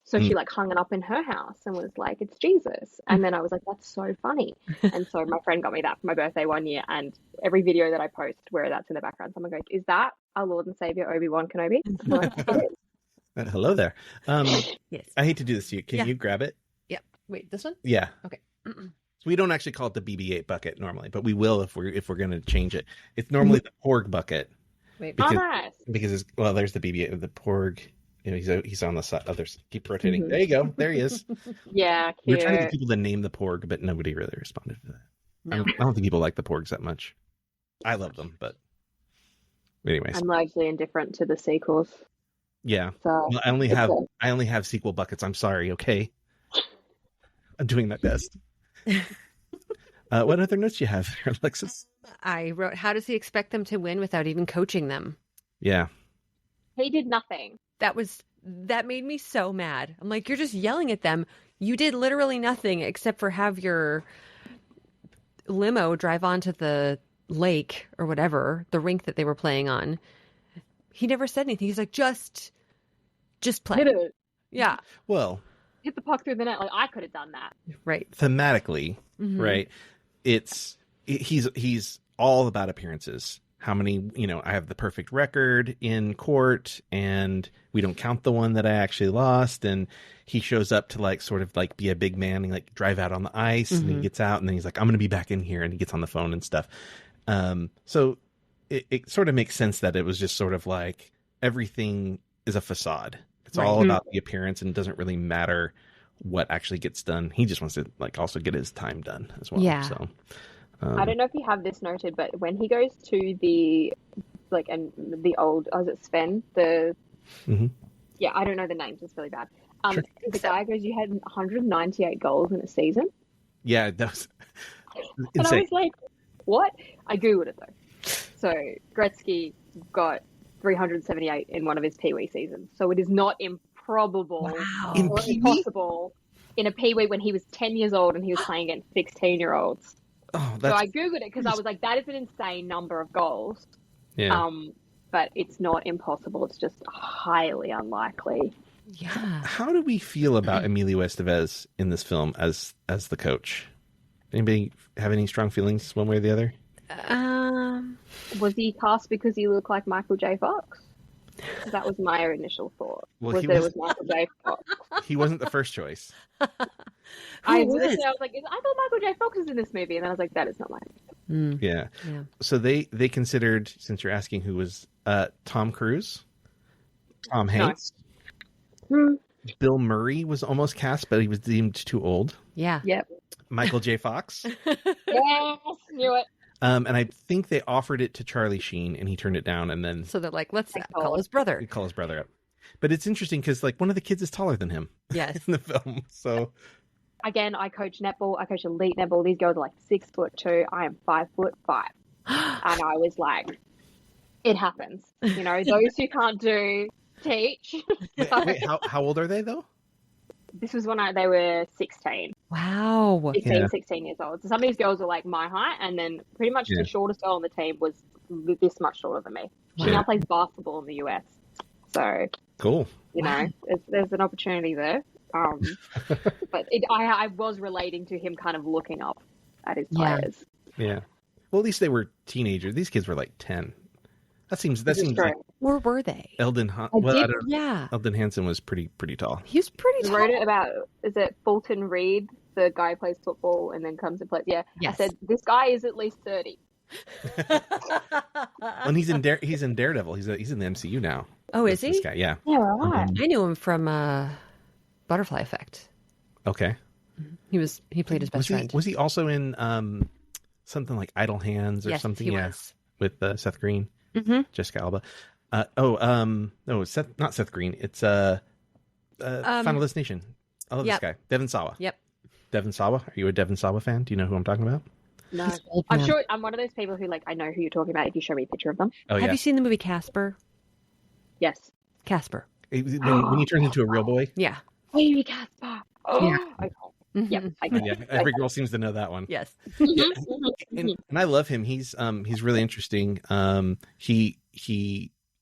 So she like hung it up in her house and was like, "It's Jesus." And then I was like, "That's so funny." And so my friend got me that for my birthday one year. And every video that I post where that's in the background, someone goes, "Is that our Lord and Savior Obi-Wan Kenobi?" I'm like, "It is." Hello there. Yes. I hate to do this to you. Can you grab it? Yep. Wait, this one? Yeah. Okay. So we don't actually call it the BB-8 bucket normally, but we will if we're going to change it. It's normally the Porg bucket. Wait. Nice. Because there's the BB-8, the Porg. You know, he's on the side. Others keep rotating. There you go. There he is. Yeah, We're cute. trying to get people to name the Porg, but nobody really responded to that. No. I don't think people like the Porgs that much. I love them, but anyways. I'm largely indifferent to the sequels. Yeah. So Well, I only have sequel buckets. I'm sorry. Okay. I'm doing my best. What other notes do you have there, Alexis? I wrote, how does he expect them to win without even coaching them? Yeah. he did nothing. That made me so mad. I'm like, you're just yelling at them. You did literally nothing except for have your limo drive onto the lake or whatever, the rink that they were playing on. He never said anything. He's like, just play. Hit it. Yeah. Well, Hit the puck through the net. Like, I could have done that. Right. thematically, right? He's all about appearances. How many, I have the perfect record in court and we don't count the one that I actually lost. And he shows up to sort of be a big man and drive out on the ice and then he gets out and then he's like, I'm going to be back in here. And he gets on the phone and stuff. So it sort of makes sense that it was just sort of everything is a facade. It's all about the appearance and it doesn't really matter what actually gets done. He just wants to also get his time done as well. Yeah. So I don't know if you have this noted, but when he goes to the the old, is it Sven? Yeah, I don't know the names. It's really bad. The guy goes, you had 198 goals in a season. Yeah, that was And insane. I was like, what? I Googled it though. So Gretzky got 378 in one of his Pee Wee seasons. So it is not improbable Wow. In or Pee Wee? impossible in a Pee Wee when he was 10 years old and he was playing against 16-year-olds. Oh, So that's I Googled it because I was like, that is an insane number of goals. yeah. But it's not impossible. It's just highly unlikely. Yeah. How do we feel about Emilio Estevez in this film as the coach? Anybody have any strong feelings one way or the other? Was he cast because he looked like Michael J. Fox? That was my initial thought. Well, was he that was- it was Michael J. Fox? He wasn't the first choice. I was? was like, I thought Michael J. Fox was in this movie, and then I was like, that is not mine. Yeah. Yeah. So they considered, since you're asking who was Tom Cruise, Tom Hanks, Bill Murray was almost cast, but he was deemed too old. Yeah. Yep. Michael J. Fox. Yes, knew it. And I think they offered it to Charlie Sheen and he turned it down and then So they're like, let's Thank call God. his brother. call his brother up. But it's interesting because one of the kids is taller than him Yes. in the film. So Again, I coach netball. I coach elite netball. These girls are 6'2". I am 5'5", and I was like, it happens. Those who can't do teach. wait, how old are they though? This was when they were 16. Wow. 15, Yeah. 16 years old. So some of these girls were my height, and then pretty much Yeah. the shortest girl on the team was this much shorter than me. She Wow. now plays basketball in the US. So, Cool. there's an opportunity there. But I was relating to him kind of looking up at his Yeah. players. Yeah. Well, at least they were teenagers. These kids were 10. That seems This is like true. Or were they? Eldon. I Well, did- Yeah. Eldon Hansen was pretty tall. He was pretty I tall. wrote it about, is it Fulton Reed, the guy who plays football and then comes and plays? Yeah. Yes. I said, this guy is at least 30. And he's in Daredevil. He's in the MCU now. Oh, is This he? guy, yeah. Yeah, right. I knew him from Butterfly Effect. Okay. He played his best friend. Was he also in something like Idle Hands or Yes, something? he Yeah, was. with Seth Green. Jessica Alba. No, not Seth Green. It's Final Destination. I love this guy, Devon Sawa. Yep. Devon Sawa. Are you a Devon Sawa fan? Do you know who I'm talking about? No, I'm sure I'm one of those people who I know who you're talking about if you show me a picture of them. Oh, Have you seen the movie Casper? Yes. Casper. When he turns into a real boy? Yeah. Baby Casper. Oh, yeah. Okay. Yep. Yeah, every girl seems to know that one. Yes. And I love him. He's really interesting. He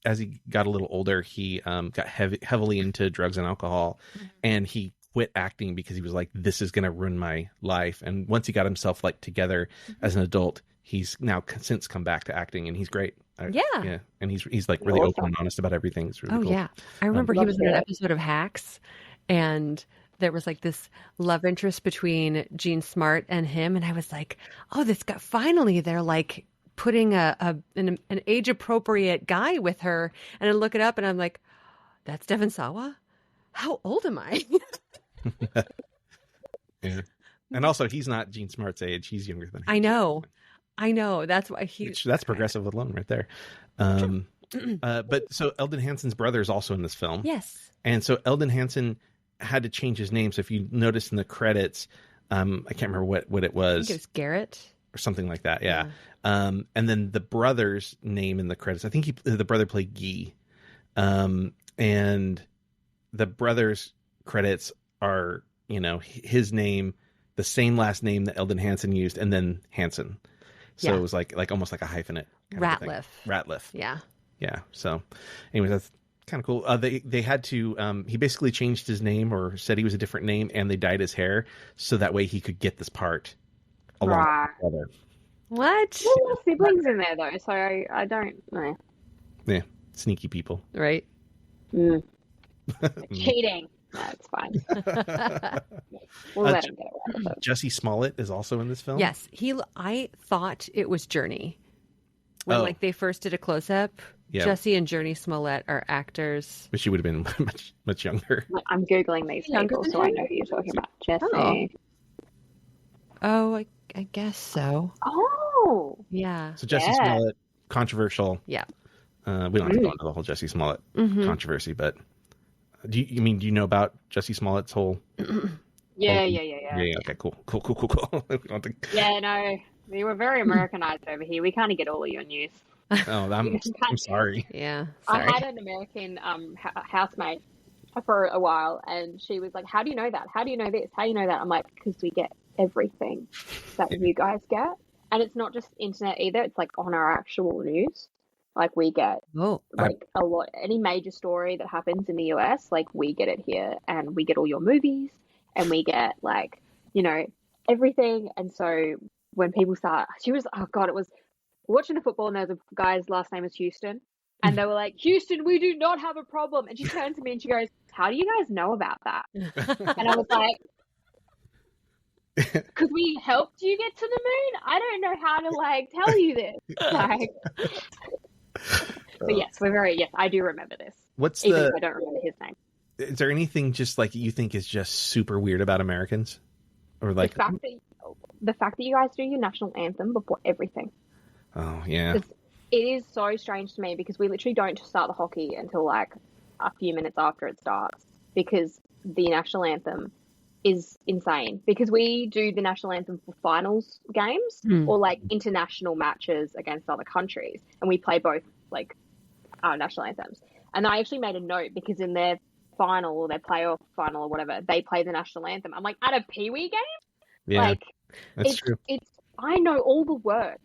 as he got a little older, he got heavily into drugs and alcohol, and he quit acting because he was like, this is going to ruin my life. And once he got himself together as an adult, he's now since come back to acting, and he's great. Yeah. And he's really open and honest about everything. It's really cool. Yeah. I remember he was in an episode of Hacks, and there was this love interest between Jean Smart and him, and I was like, oh, this guy, finally they're putting an age appropriate guy with her, and I look it up and I'm like, that's Devon Sawa? How old am I? Yeah. And also, he's not Jean Smart's age. He's younger than him. I know. That's why that's progressive alone right there. But so Eldon Hanson's brother is also in this film. Yes. And so Eldon Hanson had to change his name. So if you notice in the credits, I can't remember what it was. I think it was Garrett. Or something like that, yeah. And then the brother's name in the credits, I think the brother played Guy. And the brother's credits are, his name, the same last name that Eldon Hanson used, and then Hanson. So it was like almost like a hyphenate. Ratliff. Yeah. Yeah. So anyways, that's kind of cool. They had to, he basically changed his name, or said he was a different name, and they dyed his hair so that way he could get this part along with his brother. What? Well, siblings in there though, so I don't know. Yeah. Sneaky people. Right. Cheating. No, it's fine. We'll let him get away with it. Jussie Smollett is also in this film. Yes, I thought it was Journey when they first did a close up. Yeah. Jussie and Journey Smollett are actors, but she would have been much younger. I'm googling these people, so I know who you're talking about. Jussie. Oh, I guess so. Oh, yeah. So Jussie Smollett, controversial. Yeah. We don't have to go into the whole Jussie Smollett controversy, but do you know about Jussie Smollett's whole? Yeah. Okay, cool. Yeah, no, we were very Americanized over here. We kind of get all of your news. Oh, I'm sorry. Yeah, sorry. I had an American housemate for a while, and she was like, "How do you know that? How do you know this? How do you know that?" I'm like, "Because we get everything that you guys get, and it's not just internet either. It's on our actual news." We get a lot, any major story that happens in the US, we get it here, and we get all your movies, and we get everything. And so when people start, she was, it was watching the football, and there was a guy's last name was Houston, and they were like, "Houston, we do not have a problem." And she turns to me and she goes, "How do you guys know about that?" And I was like, because we helped you get to the moon. I don't know how to tell you this. But yes, I do remember this. Even if I don't remember his name. Is there anything just you think is just super weird about Americans? Or the fact that you guys do your national anthem before everything. Oh, yeah. It is so strange to me because we literally don't start the hockey until a few minutes after it starts, because the national anthem is insane, because we do the national anthem for finals games or international matches against other countries, and we play both our national anthems. And I actually made a note, because in their final or their playoff final or whatever, they play the national anthem. I'm at a Pee-wee game? Yeah, that's true. I know all the words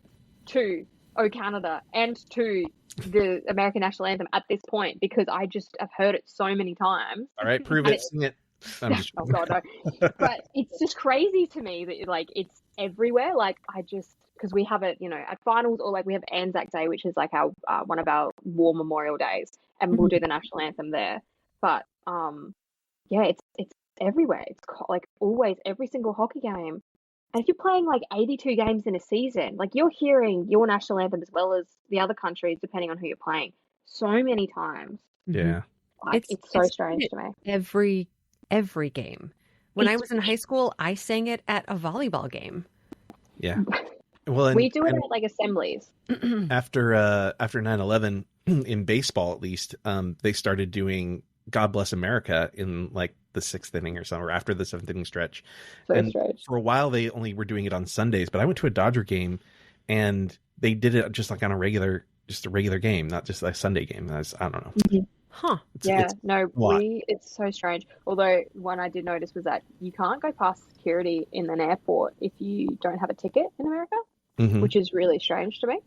to "O Canada" and to the American national anthem at this point, because I just have heard it so many times. All right, prove it. Sing it. Oh God, no. But it's just crazy to me that it's everywhere. Because we have it, at finals, or we have Anzac Day, which is our one of our war memorial days, and we'll do the national anthem there. But it's everywhere. It's always every single hockey game. And if you're playing 82 games in a season, you're hearing your national anthem as well as the other countries, depending on who you're playing, so many times. Yeah, it's so strange to me. Every game. When I was in high school, I sang it at a volleyball game. Yeah. Well, we do it at like assemblies. After 9/11, in baseball at least, they started doing God Bless America in like the 6th inning or something, or after the 7th inning stretch. And for a while they only were doing it on Sundays, but I went to a Dodger game and they did it just like on a regular game, not just a Sunday game. I don't know. Mm-hmm. Huh. It's so strange. Although one I did notice was that you can't go past security in an airport if you don't have a ticket in America, which is really strange to me.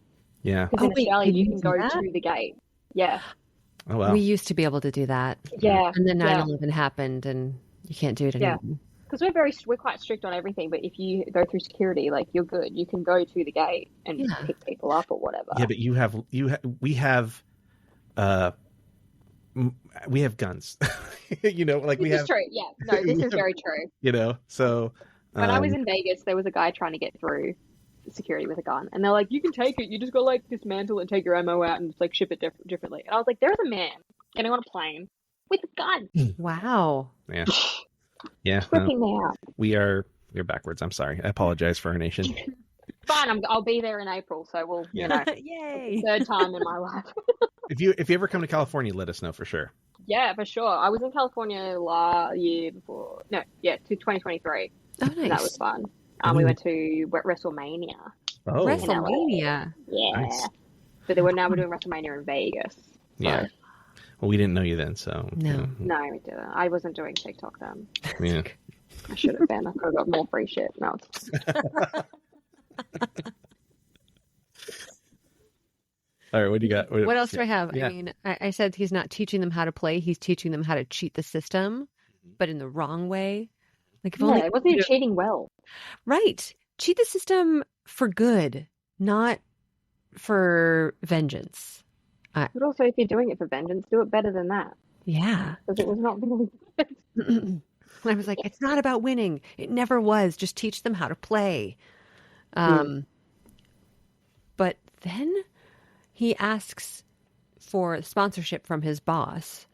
Yeah. Because in Australia you can go to the gate. Yeah. Oh, wow. We used to be able to do that. Yeah. And then 9/11 happened and you can't do it anymore. Yeah. Because we're quite strict on everything, but if you go through security, like you're good. You can go to the gate and pick people up or whatever. Yeah, but we have guns. You know, like this is true. Yeah. No, this is very true. You know, so when I was in Vegas, there was a guy trying to get through security with a gun, and they're like, "You can take it. You just got to like dismantle and take your ammo out and just like ship it differently." And I was like, "There's a man getting on a plane with a gun." Wow. Yeah. Yeah. Freaking me out. We're backwards. I'm sorry. I apologize for our nation. Fine. I'll be there in April, so we'll Yay. Third time in my life. If you ever come to California, let us know for sure. Yeah, for sure. I was in California to 2023. Oh, nice. And that was fun. We went to WrestleMania. Oh, WrestleMania. Yeah. Nice. But now we're doing WrestleMania in Vegas. So. Yeah. Well, we didn't know you then, so no, we didn't. I wasn't doing TikTok then. Yeah. I should have been. I could have got more free shit. No. All right, what do you got? What else do I have? Yeah. I mean, I said he's not teaching them how to play. He's teaching them how to cheat the system, but in the wrong way. Like if only it wasn't cheating well. Right. Cheat the system for good, not for vengeance. But also, if you're doing it for vengeance, do it better than that. Yeah. Because it was not really good. I was like, it's not about winning. It never was. Just teach them how to play. But then he asks for sponsorship from his boss.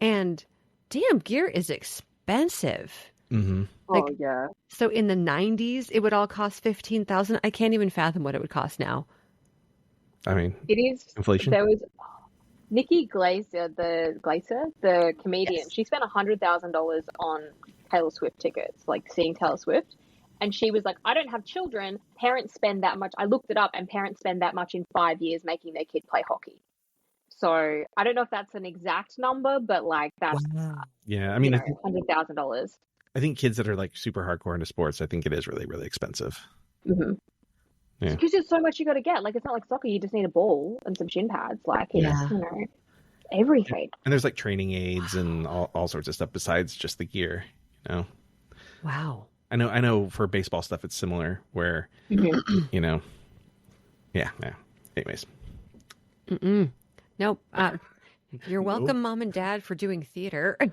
And damn, gear is expensive. Mm-hmm. Oh, yeah. So in the 90s, it would all cost $15,000. I can't even fathom what it would cost now. I mean, it is inflation. There was Nikki Glaser, the comedian. Yes. She spent $100,000 on Taylor Swift tickets, like seeing Taylor Swift. And she was like, I don't have children. Parents spend that much. I looked it up, and parents spend that much in 5 years making their kid play hockey. So I don't know if that's an exact number, but like that's yeah. I mean, $100,000. I think kids that are like super hardcore into sports, I think it is really, really expensive. Mm-hmm. Yeah. Because there's so much you got to get. Like, it's not like soccer. You just need a ball and some shin pads. Like, it's, everything. And there's like training aids and all sorts of stuff besides just the gear, you know? Wow. I know for baseball stuff, it's similar where, you know, yeah. Anyways. Nope. You're welcome, Mom and Dad, for doing theater. I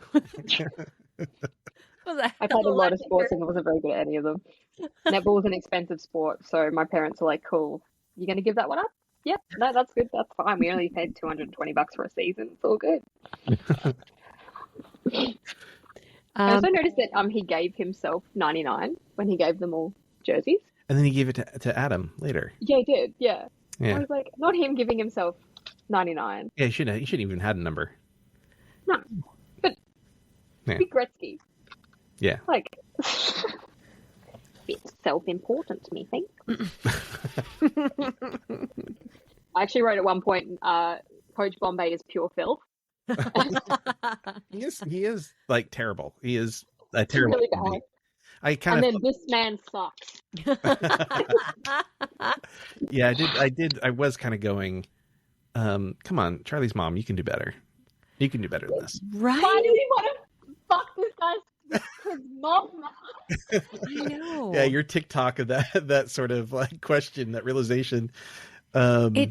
played a lot of sports and I wasn't very good at any of them. Netball was an expensive sport, so my parents were like, cool, you going to give that one up? Yep, no, that's good, that's fine. We only paid $220 for a season. It's all good. I also noticed that he gave himself $99 when he gave them all jerseys. And then he gave it to Adam later. Yeah, he did, yeah. I was like, not him giving himself $99. Yeah, he shouldn't even had a number. No, but Big Gretzky. Yeah. Like, bit self-important to me, I think. I actually wrote at one point, Coach Bombay is pure filth. He is like terrible. He is a terrible. Really bad. And then this man sucks. Yeah, I was kind of going, come on, Charlie's mom, you can do better. You can do better than this. Right? Why does he want to fuck this guy's mom? I know. Yeah, your TikTok of that sort of like question, that realization. I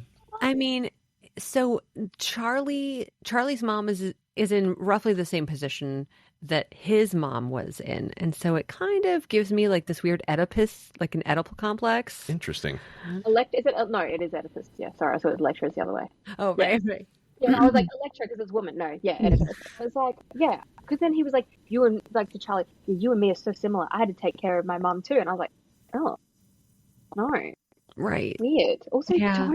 mean, so Charlie's mom is in roughly the same position that his mom was in, and so it kind of gives me like this weird Oedipus, like an Oedipal complex. Interesting. No, it is Oedipus. Yeah, sorry, I thought Electra is the other way. Oh, right, right. Yeah, I was like, Electra because it's woman. No, yeah, Oedipus. I was like, yeah, because then he was like, you and like to Charlie, you and me are so similar. I had to take care of my mom too, and I was like, oh, no. Right. Weird. Also, Yeah.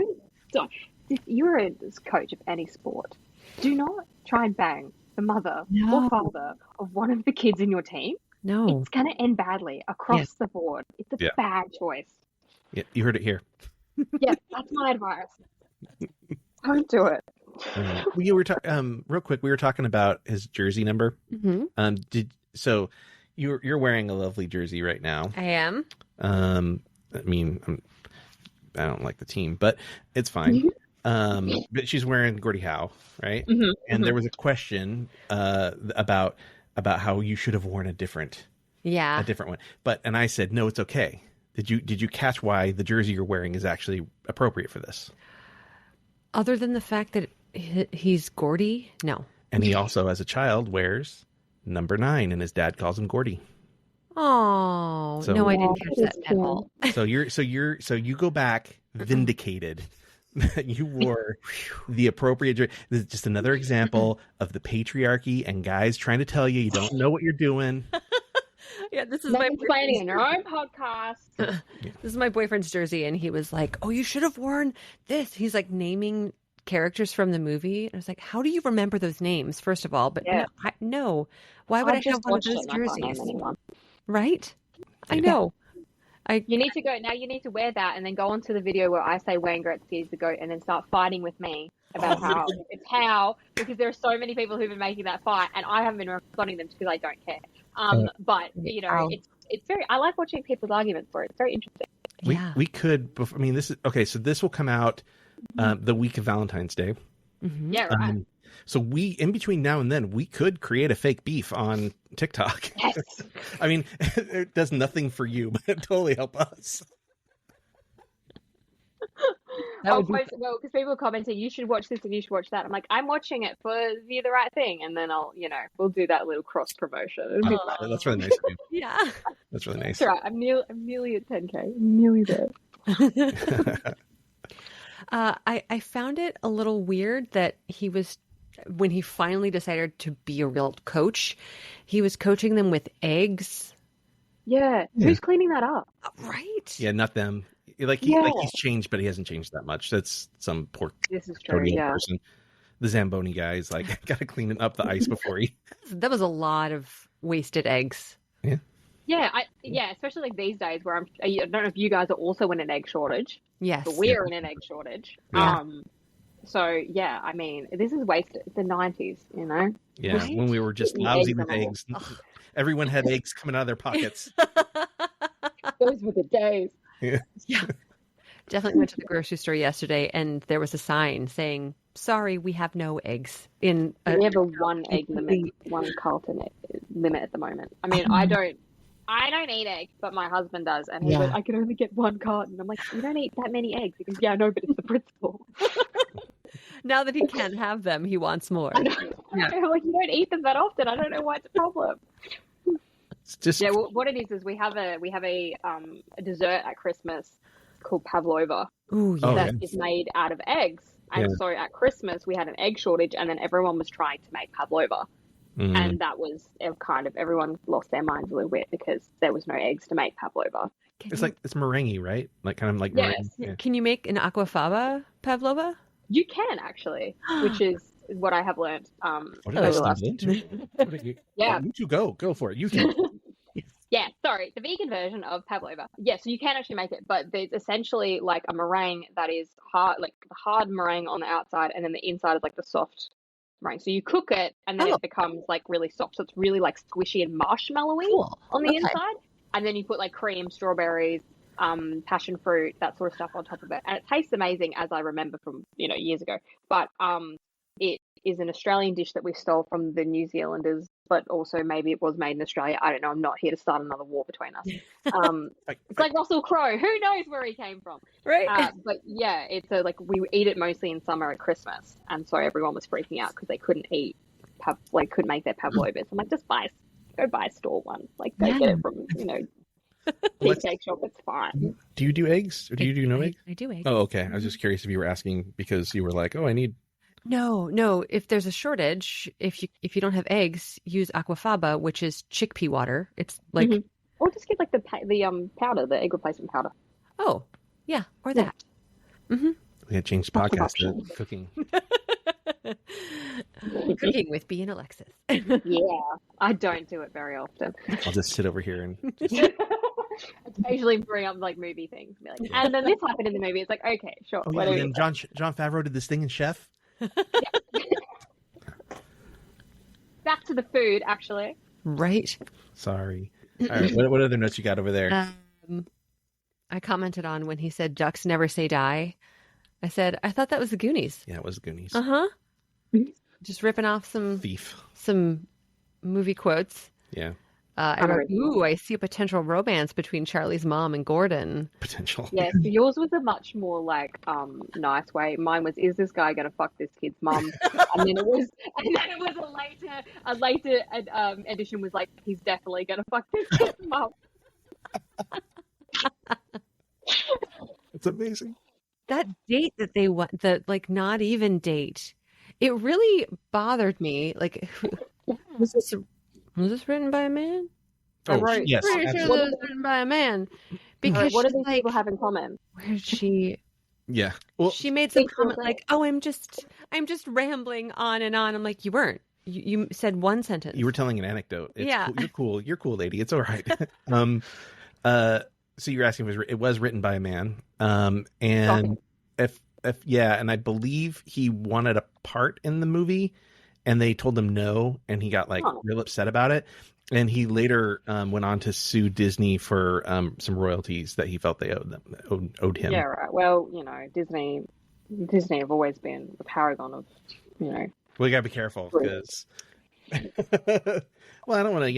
don't. If you're a coach of any sport, do not try and bang the mother No. or father of one of the kids in your team. No. It's going to end badly across the board. It's a bad choice. Yeah, you heard it here. Yeah, that's my advice. Don't do it. We were real quick. We were talking about his jersey number. Mm-hmm. So you're wearing a lovely jersey right now. I am. I mean, I don't like the team, but it's fine. But she's wearing Gordie Howe, right? Mm-hmm. And there was a question about how you should have worn a different one. And I said, no, it's okay. Did you catch why the jersey you're wearing is actually appropriate for this? Other than the fact that he's Gordie, no. And he also, as a child, wears number 9, and his dad calls him Gordie. Oh, no, I didn't catch that at all. So you go back vindicated that you wore the appropriate jersey. This is just another example of the patriarchy and guys trying to tell you don't know what you're doing. Yeah, this is Not my explaining in your own podcast. This is my boyfriend's jersey, and he was like, "Oh, you should have worn this." He's like naming characters from the movie. I was like, "How do you remember those names?" First of all, but no. Why would I have one of those jerseys? Right? I know. You need to go now. You need to wear that, and then go on to the video where I say Wayne Gretzky is the GOAT, and then start fighting with me about how because there are so many people who've been making that fight, and I haven't been responding to them because I don't care. But you know, it's very. I like watching people's arguments for it. It's very interesting. We could. I mean, this is okay. So this will come out the week of Valentine's Day. Mm-hmm. Yeah, right. So in between now and then, we could create a fake beef on TikTok. Yes. I mean, it does nothing for you, but it totally help us. Well, because people are commenting, you should watch this and you should watch that. I'm like, I'm watching it for the right thing, and then we'll do that little cross promotion. That's really nice of you. Yeah, that's really nice. That's right. I'm nearly at 10K. I'm nearly there. I found it a little weird that when he finally decided to be a real coach, he was coaching them with eggs. Yeah. Who's cleaning that up? Right. Yeah, not them. He's changed, but he hasn't changed that much. That's some poor person. The Zamboni guy is like, gotta clean up the ice before he. That was a lot of wasted eggs. Yeah. Yeah, especially like these days where I don't know if you guys are also in an egg shortage. Yes. But we're in an egg shortage. Yeah. So yeah, I mean, this is wasted. The 90s, you know. Yeah, right? When we were just lousy with eggs. Everyone had eggs coming out of their pockets. Those were the days. Yeah. Definitely went to the grocery store yesterday, and there was a sign saying, "Sorry, we have no eggs." We have a 1 egg limit, 1 Carlton limit at the moment. I mean, I don't eat eggs, but my husband does, and he's like, I can only get 1 carton. I'm like, you don't eat that many eggs. He goes, yeah, I know, but it's the principle. Now that he can't have them, he wants more. I'm like, you don't eat them that often. I don't know why it's a problem. Well, what it is we have a dessert at Christmas called pavlova. Ooh, yeah. That is made out of eggs. And so at Christmas we had an egg shortage, and then everyone was trying to make pavlova. Mm-hmm. And that was everyone lost their minds a little bit because there was no eggs to make pavlova. It's meringue, right? Like kind of like yes. meringue. Yeah. Can you make an aquafaba pavlova? You can actually, which is what I have learned. What did I stumble into? Yeah. You two go for it. You can. Yeah, sorry, the vegan version of pavlova. Yeah, so you can actually make it, but there's essentially like a meringue that is hard, like the hard meringue on the outside, and then the inside is like the soft meringue. So you cook it, and then it becomes like really soft. So it's really like squishy and marshmallowy on the inside. And then you put like cream, strawberries, passion fruit, that sort of stuff on top of it. And it tastes amazing, as I remember from, years ago. But it is an Australian dish that we stole from the New Zealanders, but also maybe it was made in Australia. I don't know. I'm not here to start another war between us. It's like Russell Crowe. Who knows where he came from? Right. But yeah, it's we eat it mostly in summer at Christmas. And so everyone was freaking out because they couldn't couldn't make their pavlovas. I'm like, just go buy a store one. Like, go get it from, cheesecake shop. It's fine. Do you do eggs? Or do you do no eggs? I do eggs. Oh, okay. I was just curious if you were asking because you were like, oh, I need. No. If there's a shortage, if you don't have eggs, use aquafaba, which is chickpea water. It's like, or just get like the powder, the egg replacement powder. Oh, Yeah, or that. Mm-hmm. We had changed the podcast to cooking. Cooking with Bee and Alexis. Yeah, I don't do it very often. I'll just sit over here and just... occasionally bring up like movie things. Be like, and then this happened in the movie. It's like, okay, sure. Oh, yeah, and then John Favreau did this thing in Chef. Back to the food, actually. Right. Sorry. All right. What other notes you got over there? I commented on when he said ducks never say die. I said, I thought that was the Goonies. Yeah, it was the Goonies. Uh-huh. Just ripping off some movie quotes. Yeah. I wrote, I see a potential romance between Charlie's mom and Gordon. Potential. Yeah, so yours was a much more like nice way. Mine was, is this guy gonna fuck this kid's mum? and then it was a later edition was like, he's definitely gonna fuck this kid's mum. It's amazing. That date that they want, the like not even date, it really bothered me. Like, was this written by a man? Oh, yes. Pretty sure this was written by a man. Because what do these people have in common? Where did she? Yeah. Well, she made some comment like, "Oh, I'm just rambling on and on." I'm like, "You weren't. You said one sentence. You were telling an anecdote. Yeah. Cool. You're cool, lady. It's all right." So you're asking if it was written by a man. And if and I believe he wanted a part in the movie, and they told him no, and he got real upset about it. And he later went on to sue Disney for some royalties that he felt they owed him. Yeah, right. Well, Disney have always been the paragon of, Well, you gotta be careful because. Well, I don't want to,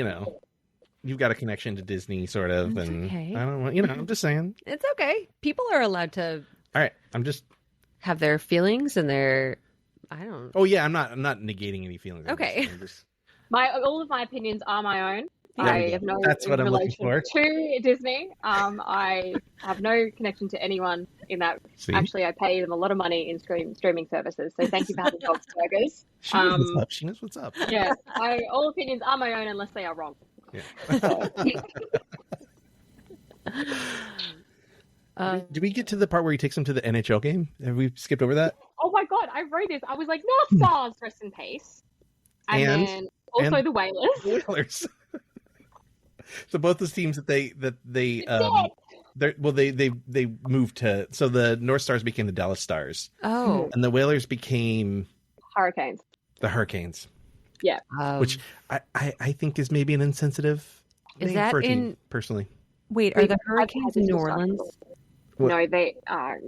You've got a connection to Disney, sort of, That's and okay. I don't want, I'm just saying. It's okay. People are allowed to. All right, I'm just have their feelings and their. I don't. Oh yeah, I'm not negating any feelings. Okay. All of my opinions are my own. I have no That's what I'm looking for. To Disney. I have no connection to anyone in that. See? Actually, I pay them a lot of money in streaming services. So thank you for having Bob's Burgers. She knows what's up. Yeah, all opinions are my own unless they are wrong. Yeah. Did we get to the part where he takes him to the NHL game? Have we skipped over that? Oh my god, I wrote this. I was like, North Stars, rest in peace. And then also the Whalers. So both those teams they moved to, so the North Stars became the Dallas Stars. Oh. And the Whalers became Hurricanes. The Hurricanes. Yeah. Which I think is maybe an insensitive is name that for a team, in personally. Wait, are the Hurricanes in New Orleans? No, they are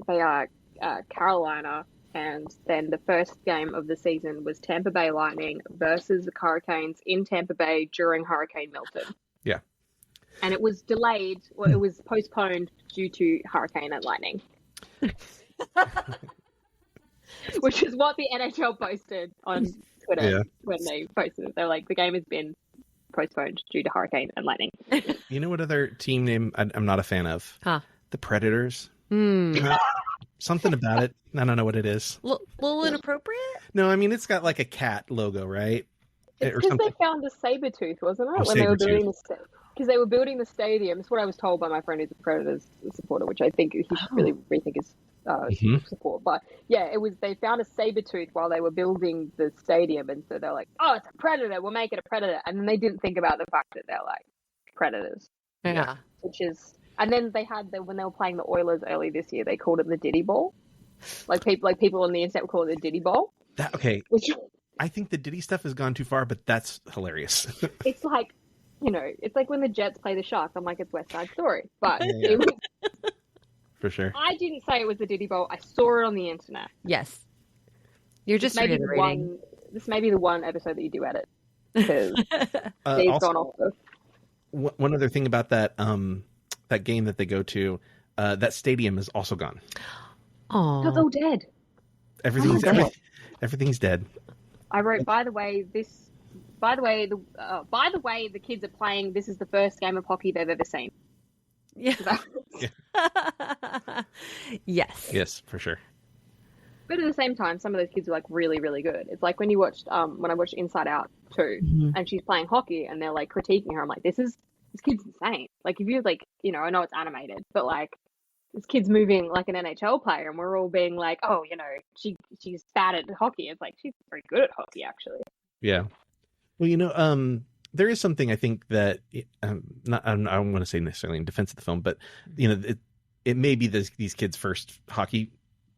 Carolina, and then the first game of the season was Tampa Bay Lightning versus the Hurricanes in Tampa Bay during Hurricane Milton. Yeah. And it was delayed, or it was postponed due to Hurricane and Lightning. Which is what the NHL posted on Twitter when they posted it. They're like, the game has been postponed due to Hurricane and Lightning. You know what other team name I'm not a fan of? Huh. The Predators. Something about it. I don't know what it is. Little inappropriate? No, I mean, it's got like a cat logo, right? It's because they found a saber tooth, wasn't it? When they were building because they were building the stadium. It's what I was told by my friend who's a Predators supporter, which I think he should really rethink his support. But yeah, it was, they found a saber tooth while they were building the stadium, and so they're like, oh, it's a predator, we'll make it a predator. And then they didn't think about the fact that they're like predators. Yeah. Which is, and then they had when they were playing the Oilers early this year, they called it the Diddy Ball. Like people on the internet would call it the Diddy Ball. Which I think the Diddy stuff has gone too far, but that's hilarious. It's like, it's like when the Jets play the Sharks. I'm like, it's West Side Story. But yeah. It was, for sure. I didn't say it was the Diddy Bowl. I saw it on the internet. Yes. You're just reiterating. This may be the one episode that you do edit. Because Dave's gone off. One other thing about that that game that they go to, that stadium is also gone. Oh, it's all dead. Everything's dead. I wrote, by the way, the kids are playing. This is the first game of hockey they've ever seen. Yeah. Yes. Yes, for sure. But at the same time, some of those kids are like really, really good. It's like when you watched, when I watched Inside Out 2, and she's playing hockey, and they're like critiquing her. I'm like, this kid's insane. Like, if you like, I know it's animated, but like, this kid's moving like an NHL player, and we're all being like, oh, she's bad at hockey. It's like, she's very good at hockey, actually. Yeah. Well, there is something I think that I don't want to say necessarily in defense of the film, but it may be these kids' first hockey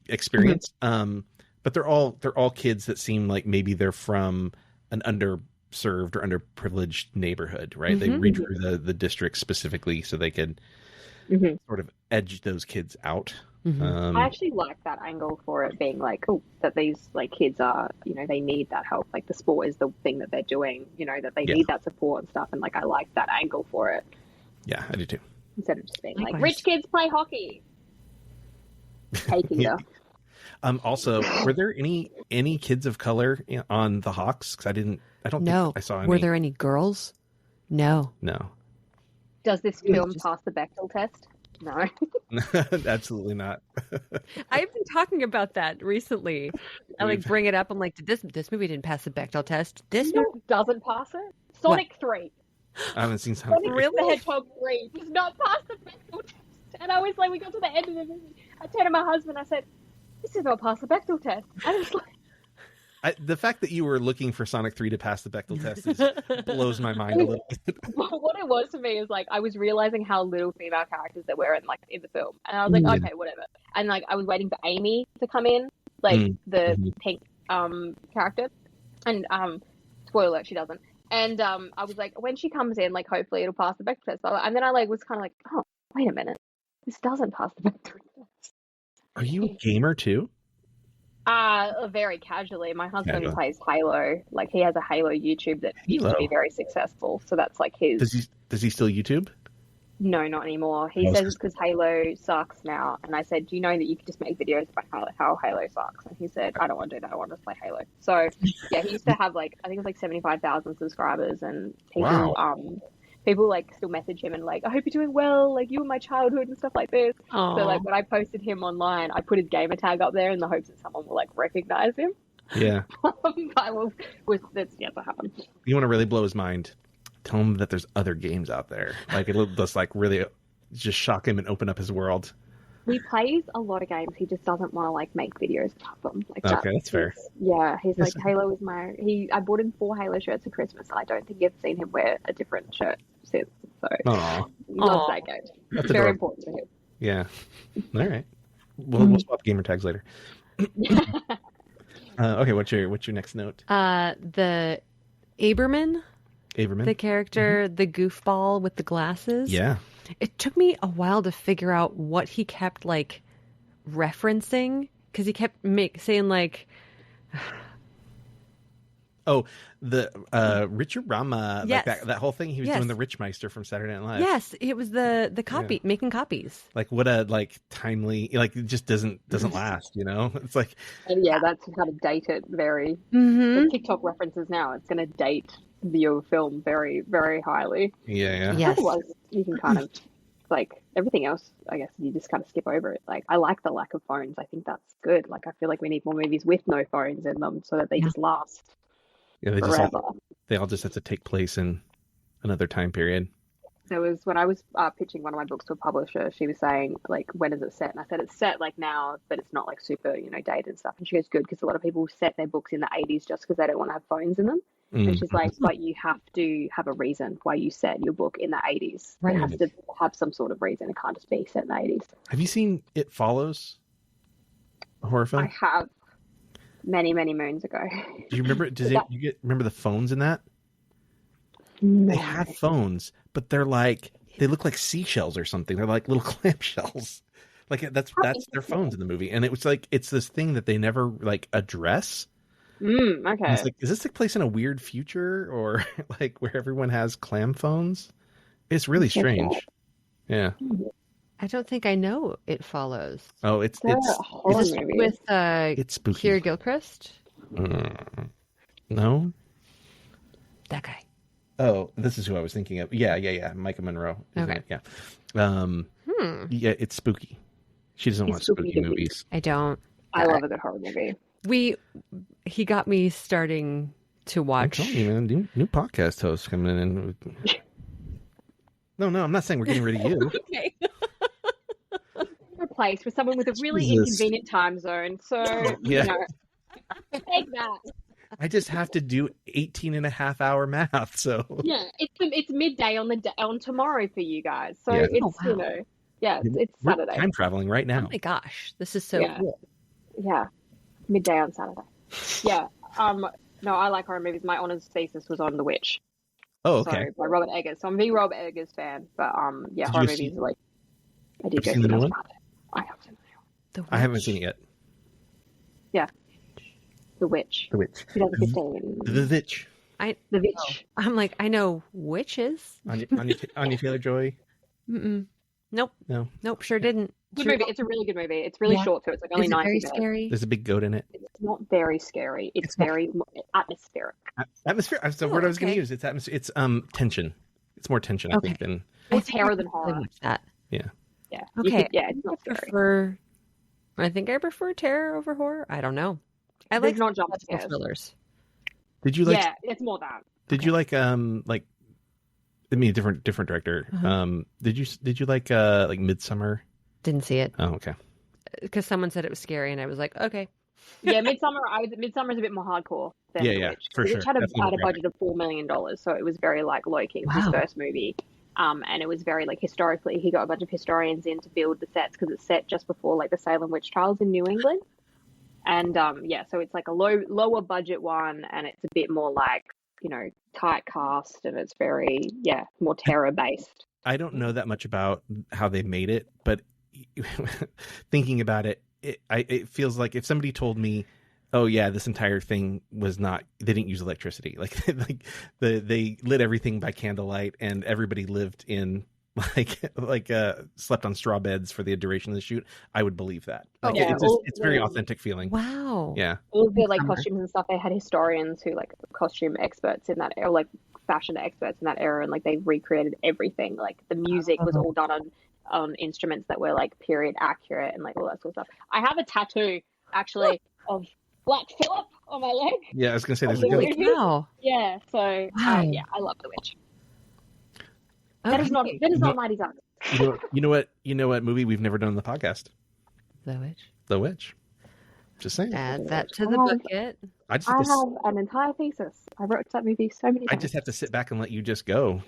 experience. Mm-hmm. But they're all kids that seem like maybe they're from an underserved or underprivileged neighborhood, right? Mm-hmm. They redrew the district specifically so they could sort of edge those kids out. Mm-hmm. I actually like that angle for it being like, that these like kids are, they need that help. Like the sport is the thing that they're doing, that they need that support and stuff. And like, I like that angle for it. Yeah, I do too. Instead of just being like, rich kids play hockey. Taking yeah. Also, were there any kids of color on the Hawks? Because I don't think I saw any. Were there any girls? No. Does this film pass the Bechdel test? No. Absolutely not. I've been talking about that recently. I bring it up. I'm like, this movie didn't pass the Bechdel test. This movie doesn't pass it. Sonic 3. I haven't seen Sonic 3. Really? The Hedgehog 3 does not pass the Bechdel test. And I was like, we got to the end of the movie. I turned to my husband. I said, this is not pass the Bechdel test. And it's like, the fact that you were looking for Sonic 3 to pass the Bechdel test blows my mind a little bit. What it was for me is like I was realizing how little female characters there were in the film, and I was like, okay, whatever. And like I was waiting for Amy to come in, like the pink character, and spoiler alert, she doesn't. And I was like, when she comes in, like hopefully it'll pass the Bechdel test. And then I was kind of like, oh, wait a minute, this doesn't pass the Bechdel test. Are you a gamer too? Very casually. My husband plays Halo. Like he has a Halo YouTube that used to be very successful. So that's like his. Does he still YouTube? No, not anymore. He says it's because Halo sucks now. And I said, do you know that you can just make videos about how Halo sucks? And he said, I don't want to do that. I want to play Halo. So yeah, he used to have like, I think it was like 75,000 subscribers, and people, people like still message him and like, I hope you're doing well. Like you were my childhood and stuff like this. Aww. So like when I posted him online, I put his gamer tag up there in the hopes that someone will like recognize him. Yeah. That's yet to happen. You want to really blow his mind? Tell him that there's other games out there. Like it'll just like really just shock him and open up his world. He plays a lot of games. He just doesn't want to like make videos about them. Like that's fair. Yeah, he's like, Halo is I bought him 4 Halo shirts for Christmas, and I don't think you've seen him wear a different shirt since. So he loves that game. It's very important to him. Yeah. All right. We'll swap gamer tags later. Okay, what's your next note? The Aberman, the character, the goofball with the glasses. Yeah. It took me a while to figure out what he kept like referencing, because he kept saying like, the Richard Rama, yes. like that whole thing. He was doing the Richmeister from Saturday Night Live. Yes, it was the copy, making copies. Like what a timely, like it just doesn't last, It's like, and yeah, that's kind of dated very. The TikTok references now. It's going to date the film very, very highly. Yeah. Yes. Otherwise, you can kind of like everything else. I guess you just kind of skip over it. Like I like the lack of phones. I think that's good. Like I feel like we need more movies with no phones in them so that they just last. Yeah, they all just have to take place in another time period. There was when I was pitching one of my books to a publisher, she was saying like, when is it set? And I said it's set like now, but it's not like super dated and stuff. And she goes, good, because a lot of people set their books in the 80s just because they don't want to have phones in them. And she's like, but you have to have a reason why you set your book in the 80s. Right. It has to have some sort of reason. It can't just be set in the 80s. Have you seen It Follows? A horror film? I have. Many, many moons ago. Do you remember? Remember the phones in that? No. They have phones, but they look like seashells or something. They're like little clamshells. Like that's their phones in the movie, and it was like it's this thing that they never like address. Okay. It's like, does this take place in a weird future or like where everyone has clam phones? It's really strange. Yeah. I don't think I know It Follows. Oh, it's with it's spooky. Keira Gilchrist? No. That guy. Oh, this is who I was thinking of. Yeah. Micah Monroe. Okay. Yeah. Yeah, it's spooky. She doesn't watch spooky movies. I don't. I love a good horror movie. He got me starting to watch. I'm telling you, man, new podcast host coming in. No, I'm not saying we're getting rid of you. Okay. place for someone with a really inconvenient time zone. So, Yeah. you know, take that. I just have to do 18.5-hour math. So Yeah, it's midday on tomorrow for you guys. So Yeah. it's, you know, it's we're Saturday. time traveling right now. Oh my gosh, this is so cool. Yeah, midday on Saturday. Yeah. No, I like horror movies. My honors thesis was on The Witch. Oh, okay. So, by Robert Eggers. So I'm a big Robert Eggers fan. But yeah, horror movies are like, I did go see the new those. one? I have seen the new one. I haven't seen it yet. Yeah. The Witch. The Witch. 2015. The Witch. The Witch. I'm like, I know witches. Anya Taylor-Joy. Nope. No. Nope. Sure didn't. Good movie. It's a really good movie. It's really short, so it's like only 90 very minutes. Scary. There's a big goat in it. It's not very scary. It's very atmospheric. Atmosphere. That's the word I was going to use. It's atmosphere. It's tension. It's more tension, I think, than More terror than horror. That. Yeah. Yeah. Okay. It's not scary. I think I prefer terror over horror. I don't know. I There's like not jump psychological scares. thrillers. Did you like? Yeah, it's more that. Did you like I mean, different director. Did you like Midsummer? Didn't see it Oh, okay. because someone said it was scary, and I was like, okay. Yeah, Midsummer's a bit more hardcore than The Witch. for sure. Which had Definitely a more budget of $4 million, so it was very like low key. It was his first movie. And it was very like historically, he got a bunch of historians in to build the sets because it's set just before like the Salem witch trials in New England. And so it's like a lower budget one, and it's a bit more like, you know, tight cast, and it's very more terror based. I don't know that much about how they made it, but thinking about it, it feels like if somebody told me, oh yeah, this entire thing was not, they didn't use electricity. Like they lit everything by candlelight, and everybody lived in slept on straw beds for the duration of the shoot. I would believe that. Like, it's very authentic feeling. Wow. Yeah. All of the like costumes and stuff, they had historians who like costume experts in that era, like fashion experts in that era, and like they recreated everything. Like the music was all done on instruments that were like period accurate and like all that sort of stuff. I have a tattoo actually of Black Phillip on my leg. Yeah, I was gonna say there's a goat. Wow. Yeah, so I love The Witch. Okay. That is not Mighty Ducks. You know what movie we've never done on the podcast? The Witch. The Witch. Just saying. Add that to the bucket. I have an entire thesis. I wrote that movie so many times. I just have to sit back and let you just go.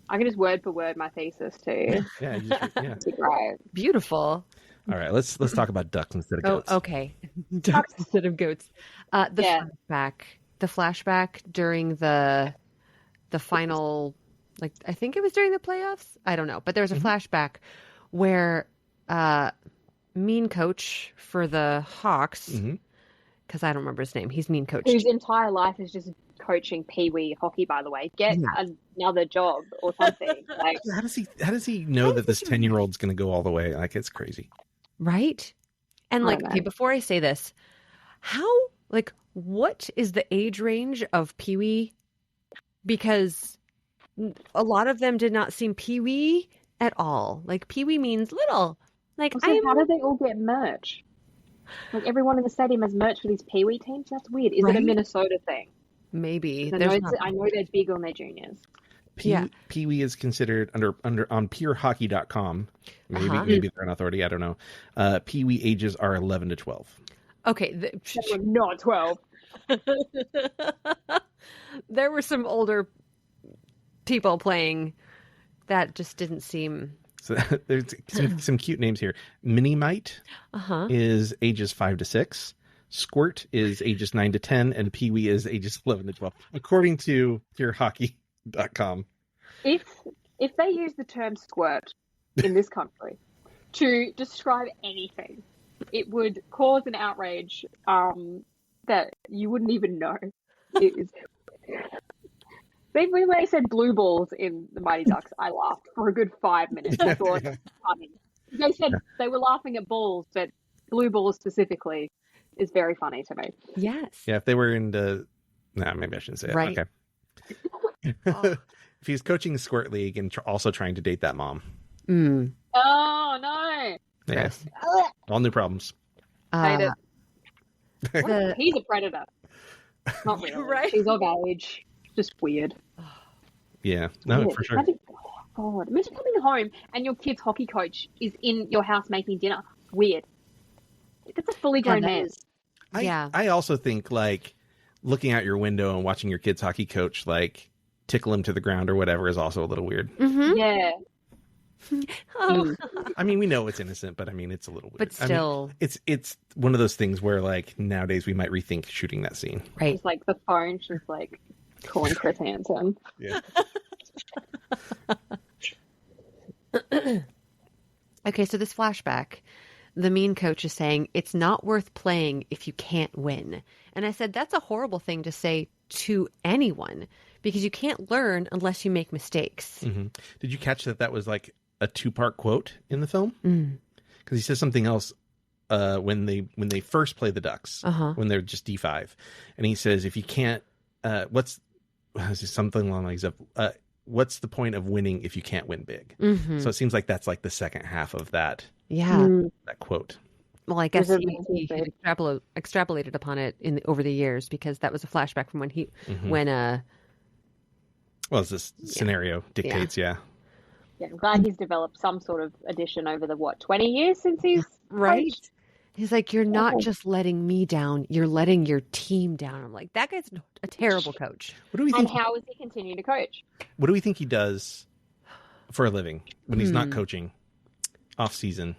I can just word for word my thesis too. Yeah. Right. Beautiful. All right, let's talk about ducks instead of goats. Oh, okay. Ducks instead of goats. The flashback during the final, like I think it was during the playoffs. I don't know, but there was a flashback where mean coach for the Hawks, because I don't remember his name. He's mean coach. Whose entire life is just coaching Pee-wee hockey. By the way, get another job or something. Like, how does he know that this 10-year-old's going to go all the way? Like, it's crazy. Right? And like, okay, before I say this, what is the age range of Pee-wee? Because a lot of them did not seem Pee-wee at all. Like, Pee-wee means little. Like, how do they all get merch? Like, everyone in the stadium has merch for these Pee-wee teams? That's weird. Is it a Minnesota thing? Maybe. I know they're big on their juniors. Pee-wee is considered under on purehockey.com. Maybe they're an authority. I don't know. Pee-wee ages are 11 to 12. Okay. Not 12. There were some older people playing that just didn't seem. So there's some cute names here. Minimite is ages 5 to 6. Squirt is ages 9 to 10, and Pee-wee is ages 11 to 12, according to purehockey.com. If they use the term squirt in this country to describe anything, it would cause an outrage that you wouldn't even know. When they said blue balls in the Mighty Ducks, I laughed for a good 5 minutes. I thought it was funny. They said they were laughing at balls, but blue balls specifically is very funny to me. Yes. Yeah, if they were into... maybe I shouldn't say it. Right. Okay. If he's coaching the Squirt League and also trying to date that mom. Oh, no. Yeah. All new problems. Hate it. He's a predator. Not really. Right? She's of age. Just weird. Yeah. No, for sure. God. Imagine coming home and your kid's hockey coach is in your house making dinner. Weird. That's a fully grown man. I also think, like, looking out your window and watching your kid's hockey coach, like, tickle him to the ground or whatever is also a little weird. Mm-hmm. Yeah. Oh. I mean, we know it's innocent, but I mean, it's a little weird. But still. I mean, it's one of those things where, like, nowadays we might rethink shooting that scene. Right. It's like the phone, she's like calling Chris Hansen. Yeah. Okay, so this flashback, the mean coach is saying, it's not worth playing if you can't win. And I said, that's a horrible thing to say to anyone because you can't learn unless you make mistakes. Mm-hmm. Did you catch that was like a 2-part quote in the film? Because he says something else when they first play the Ducks, when they're just D5. And he says, if you can't, something along the lines of, what's the point of winning if you can't win big? Mm-hmm. So it seems like that's like the second half of that. Yeah. That quote. Well, I guess he extrapolated upon it over the years because that was a flashback from when well, as this scenario dictates, yeah. Yeah, I'm glad he's developed some sort of addition over the 20 years since he's right. coached? He's like, you're not just letting me down, you're letting your team down. I'm like, that guy's a terrible coach. What do we think? And how is he continuing to coach? What do we think he does for a living when he's not coaching off season?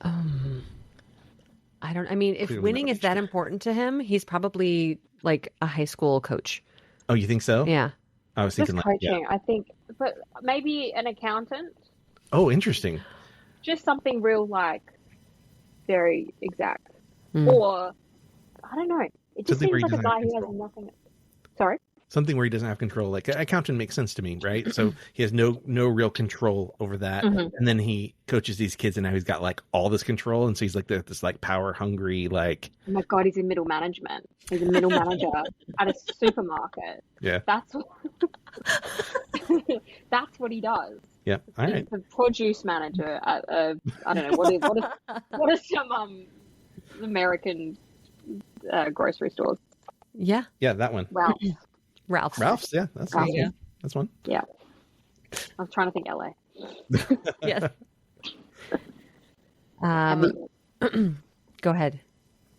I mean, if winning is that important to him, he's probably like a high school coach. Oh, you think so? Yeah. I was thinking just coaching, I think, but maybe an accountant. Oh, interesting. Just something real, like, very exact. Or, I don't know. It just Something seems like a guy who has nothing. Sorry? Something where he doesn't have control. Like, accountant makes sense to me, right? So he has no real control over that. And then he coaches these kids, and now he's got, like, all this control. And so he's, like, this, like, power-hungry, like... Oh, my God, he's in middle management. He's a middle manager at a supermarket. Yeah. That's what he does. Yeah, all right. He's the produce manager at I don't know, what is some American grocery stores? Yeah. Yeah, that one. Ralph's. Yeah, that's one. Yeah. I was trying to think LA. Yes. Go ahead.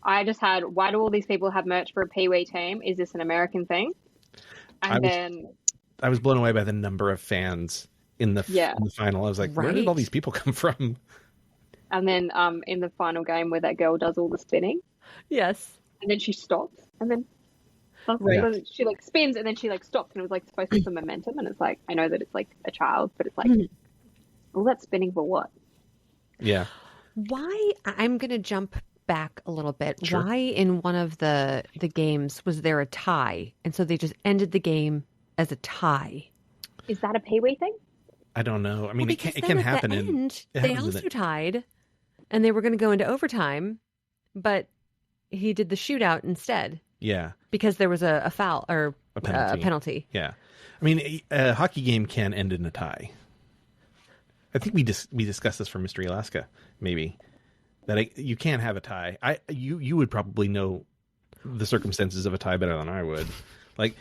I just had, why do all these people have merch for a Pee-wee team? Is this an American thing? And I was blown away by the number of fans in the final. I was like, where did all these people come from? And then in the final game where that girl does all the spinning. Yes. And then she stops. And then she like spins and then she like stops. And it was like supposed to be some momentum. And it's like, I know that it's like a child, but it's like, all that spinning for what? Yeah. Why? I'm going to jump back a little bit. Sure. Why in one of the games was there a tie? And so they just ended the game as a tie. Is that a Pee-wee thing? I don't know. I mean, it can happen. They also tied, and they were going to go into overtime, but he did the shootout instead. Yeah, because there was a foul or a penalty. Yeah, I mean, a hockey game can end in a tie. I think we discussed this for Mystery Alaska, maybe that you can't have a tie. You would probably know the circumstances of a tie better than I would. Like,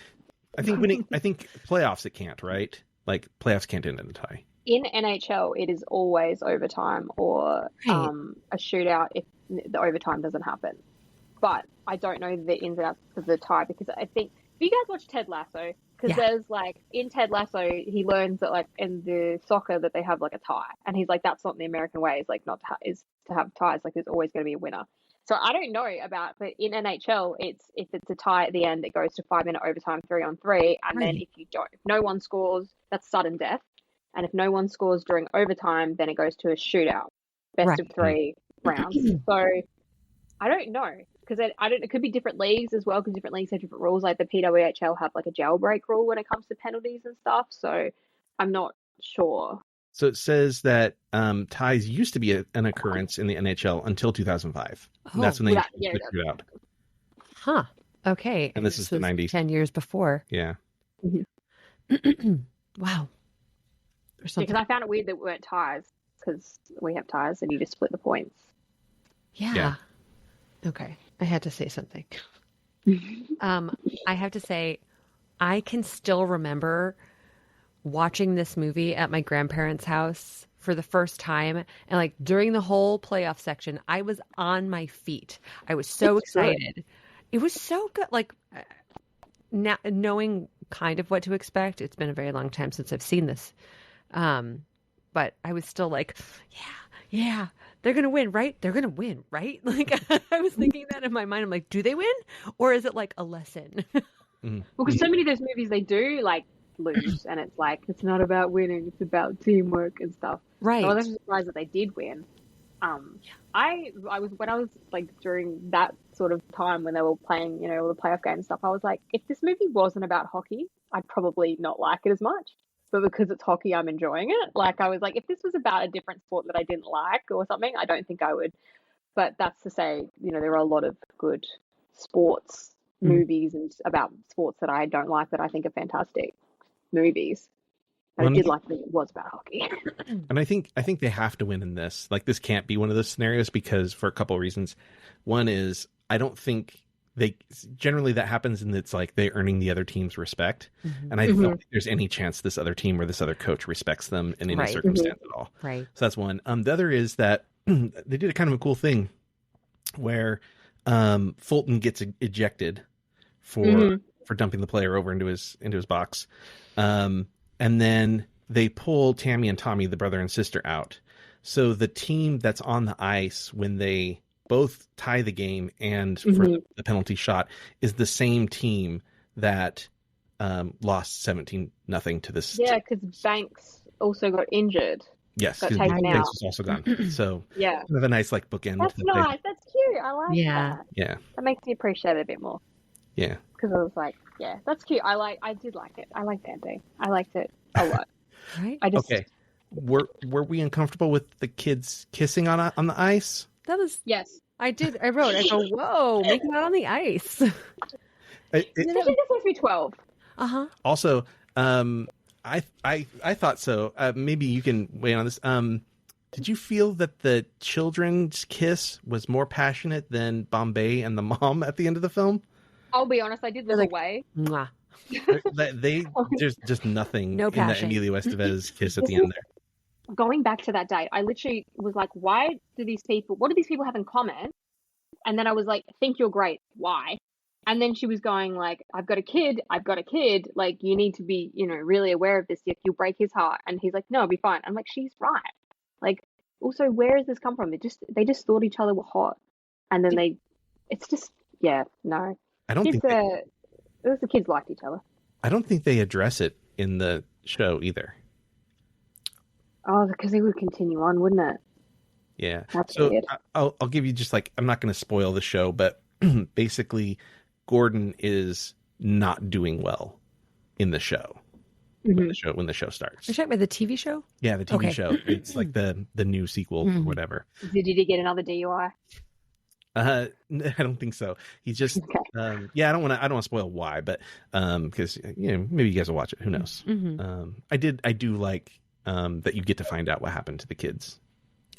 I think playoffs it can't, right? Like, playoffs can't end in a tie. In NHL, it is always overtime or a shootout if the overtime doesn't happen. But I don't know the ins and outs of the tie because I think, if you guys watch Ted Lasso, because there's like, in Ted Lasso, he learns that like in the soccer that they have like a tie. And he's like, that's not the American way, is like not is to have ties. Like, there's always going to be a winner. So I don't know about, but in NHL, if it's a tie at the end, it goes to 5-minute overtime, 3-on-3. And then if no one scores, that's sudden death. And if no one scores during overtime, then it goes to a shootout, best of 3 rounds. So I don't know, because it could be different leagues as well, because different leagues have different rules. Like the PWHL have like a jailbreak rule when it comes to penalties and stuff. So I'm not sure. So it says that ties used to be an occurrence in the NHL until 2005. Oh, that's when they switched it out. Huh. Okay. And this is the 90s. 10 years before. Yeah. Wow. Because I found it weird that we weren't ties, because we have ties and you just split the points. Yeah. Okay. I had to say something. I have to say, I can still remember watching this movie at my grandparents' house for the first time, and like during the whole playoff section, I was on my feet. I was so excited. Good. It was so good. Like now, knowing kind of what to expect. It's been a very long time since I've seen this, but I was still like, yeah, they're gonna win, right? They're gonna win, right? Like I was thinking that in my mind. I'm like, do they win, or is it like a lesson? Well, because so many of those movies they do like lose, and it's like it's not about winning, it's about teamwork and stuff. Right. So I was surprised that they did win. I was when I was like during that sort of time when they were playing, all the playoff games and stuff. I was like, if this movie wasn't about hockey, I'd probably not like it as much. But because it's hockey, I'm enjoying it. Like I was like, if this was about a different sport that I didn't like or something, I don't think I would. But that's to say, there are a lot of good sports movies and about sports that I don't like that I think are fantastic movies. But I did like that it was about hockey. And I think they have to win in this. Like this can't be one of those scenarios because for a couple of reasons. One is I don't think generally that happens and it's like they earning the other team's respect. And I don't think there's any chance this other team or this other coach respects them in any circumstance at all. Right. So that's one. The other is that they did a kind of a cool thing where Fulton gets ejected for dumping the player over into his box. And then they pull Tammy and Tommy, the brother and sister, out. So the team that's on the ice when they both tie the game and for the penalty shot is the same team that lost 17-0 to this. Yeah, because Banks also got injured. Yes, because Banks was also gone. So yeah, kind of a nice like bookend. That's nice. That's cute. I like that. Yeah, that makes me appreciate it a bit more. Yeah, because I was like, yeah, that's cute. I did like it. I liked Dante. I liked it a lot. Right. Okay. Were we uncomfortable with the kids kissing on the ice? That was yes. I did. I wrote. I go, whoa, making out on the ice. I think this must be 12. Also, I thought so. Maybe you can weigh in on this. Did you feel that the children's kiss was more passionate than Bombay and the mom at the end of the film? I'll be honest, I did look away. Mwah. There's just nothing in that Emilio Estevez kiss at the end there. Going back to that date, I literally was like, what do these people have in common? And then I was like, think you're great. Why? And then she was going like, I've got a kid. Like, you need to be, really aware of this. You'll break his heart. And he's like, no, it'll be fine. I'm like, she's right. Like, also, where has this come from? They just thought each other were hot. And then it's just, yeah, no. I don't think the kids liked each other. I don't think they address it in the show either. Oh, because they would continue on, wouldn't it? Yeah. That's so weird. I'll give you just like, I'm not going to spoil the show, but basically Gordon is not doing well in the show. When the show starts. You're talking about the TV show? Yeah, the TV show. It's like the new sequel or whatever. Did he get another DUI? I don't think so. He's just okay. I don't want to spoil why, but because maybe you guys will watch it. Who knows? I do like that you get to find out what happened to the kids.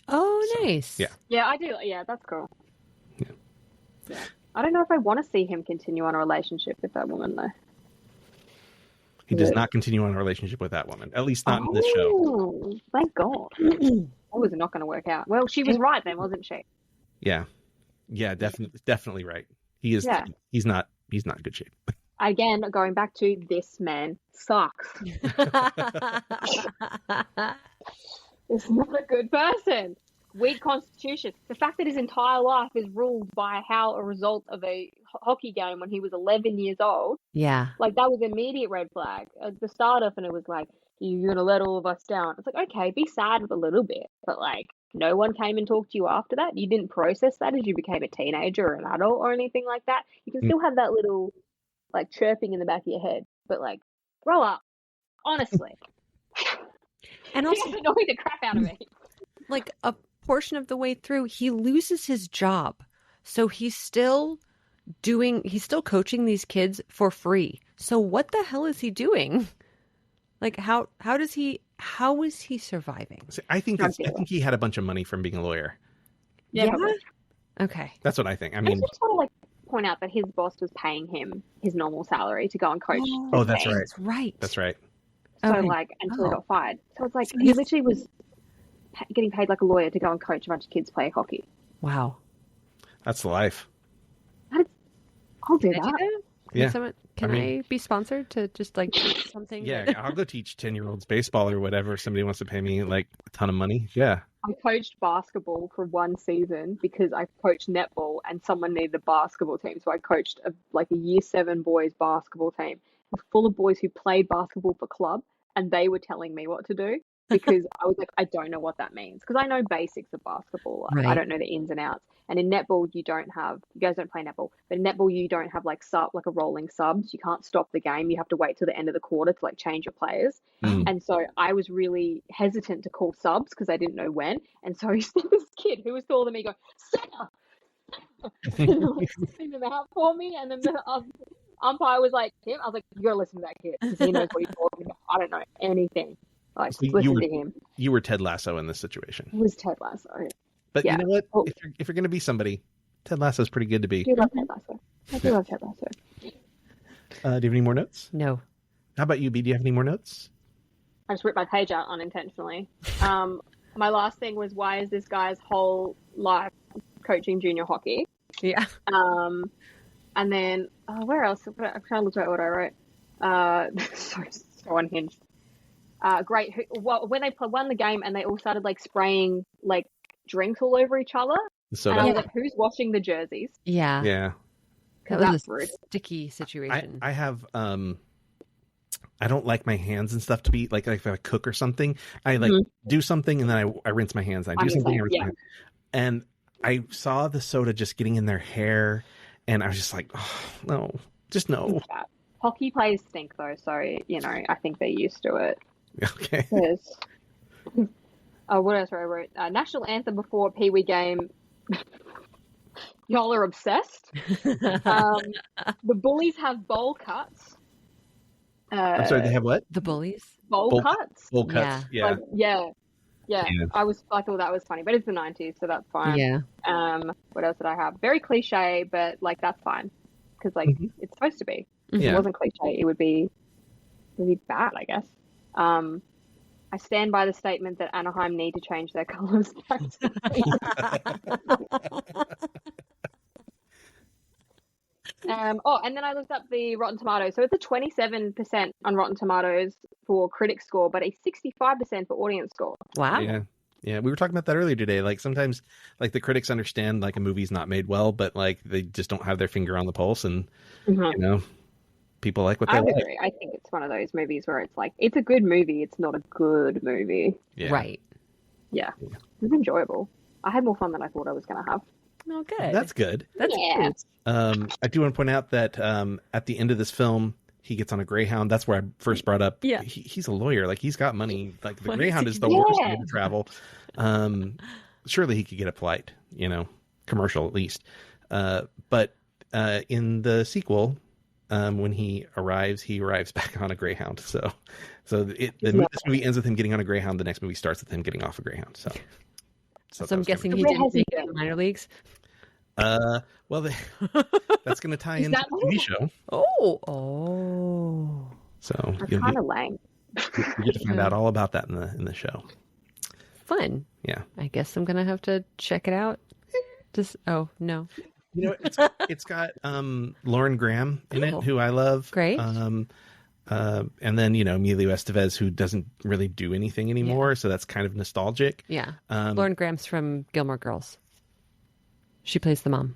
Oh, nice. Yeah, I do. Yeah, that's cool. Yeah. I don't know if I want to see him continue on a relationship with that woman though. He does not continue on a relationship with that woman, at least not in this show. Thank God. That was not going to work out. Well, she was right then, wasn't she? Yeah, definitely right. He is. Yeah. He's not in good shape. Again, going back to this man sucks. He's not a good person. Weak constitution. The fact that his entire life is ruled by a result of a hockey game when he was 11 years old. Yeah. Like, that was an immediate red flag. At the start of, and it was like, you're going to let all of us down. It's like, okay, be sad a little bit. But, like, no one came and talked to you after that. You didn't process that as you became a teenager or an adult or anything like that. You can still have that little, like, chirping in the back of your head. But, like, grow up. Honestly. And also, it annoyed the crap out of me. Like, a portion of the way through, he loses his job. So he's still coaching these kids for free. So what the hell is he doing? Like, how is he surviving? See, I think he had a bunch of money from being a lawyer. Yeah. Okay. That's what I think. I mean, I just want to point out that his boss was paying him his normal salary to go and coach. Oh, that's right. That's right. That's right. So Okay. like until he got fired. So it's like he literally was getting paid like a lawyer to go and coach a bunch of kids play hockey. Wow. That's the life. I'll do Can I that. do that? Yeah. Can I be sponsored to just like something? Yeah, that- I'll go teach 10-year-olds baseball or whatever. If somebody wants to pay me like a ton of money. Yeah. I coached basketball for one season because I coached netball and someone needed a basketball team. So I coached a year 7 boys basketball team. It was full of boys who played basketball for club, and they were telling me what to do because I was like, I don't know what that means, because I know basics of basketball. Right. I don't know the ins and outs. And in netball, you guys don't play netball, but in netball, you don't have like a rolling subs. You can't stop the game. You have to wait till the end of the quarter to like change your players. And so I was really hesitant to call subs because I didn't know when. And so this kid who was taller than me go, center, like, sing them out for me. And then the umpire was like, Tim, I was like, you gotta listen to that kid because he knows what he's talking about. I don't know anything. Like, So listen to him. You were Ted Lasso in this situation. It was Ted Lasso. But Yeah. you know what? Oh. If you're going to be somebody, Ted Lasso's pretty good to be. I do love Ted Lasso. I do love Ted Lasso. Do you have any more notes? No. How about you, B? Do you have any more notes? I just ripped my page out unintentionally. My last thing was, why is this guy's whole life coaching junior hockey? Yeah. And then where else? I'm trying to look at what I wrote. So unhinged. Great. When they won the game and they all started like spraying like drinks all over each other. So And I was like, who's washing the jerseys? Yeah. yeah, That That's was a rude. sticky situation. I have I don't like my hands and stuff to be like if I cook or something. I like do something and then I rinse my hands. I do I'm something, I the rinse same, my hands. And I saw the soda just getting in their hair, and I was just like, oh, no, just no. Yeah. Hockey players stink though, so I think they're used to it. Okay. Yes. What else I wrote? National anthem before a Pee Wee game. Y'all are obsessed. The bullies have bowl cuts. I'm sorry, they have what? The bullies. Bowl cuts. Bowl cuts. Yeah. Like, yeah. I thought that was funny, but it's the 90s, so that's fine. Yeah. What else did I have? Very cliche, but like that's fine because like it's supposed to be. If Yeah. it wasn't cliche, it would be bad, I guess. I stand by the statement that Anaheim need to change their colors. And then I looked up the Rotten Tomatoes. So it's a 27% on Rotten Tomatoes for critic score, but a 65% for audience score. Wow. Yeah. Yeah, we were talking about that earlier today. Like sometimes, like the critics understand like a movie's not made well, but like they just don't have their finger on the pulse, and people like what they I like. agree. I think it's one of those movies where it's like it's a good movie, it's not a good movie. Yeah. Right. Yeah, it was enjoyable. I had more fun than I thought I was going to have. Oh, good. That's good. That's Yeah. good. I do want to point out that at the end of this film, he gets on a Greyhound. That's where I first brought up. Yeah. He's a lawyer. Like he's got money. Like the What Greyhound is is the he worst doing? way to travel. Surely he could get a flight, commercial at least. But in the sequel, when he arrives back on a Greyhound. So this movie ends with him getting on a Greyhound. The next movie starts with him getting off a Greyhound. So that I'm was guessing good. he Where didn't has he make it in been? the minor leagues. Well, that's going to tie Is into that the TV show. Oh. So That's you'll kind of lame. you get to find out all about that in the show. Fun. Yeah. I guess I'm gonna have to check it out. No. It's got Lauren Graham in it, Oh. who I love. Great. And then Emilio Estevez, who doesn't really do anything anymore, so that's kind of nostalgic. Yeah. Lauren Graham's from Gilmore Girls. She plays the mom.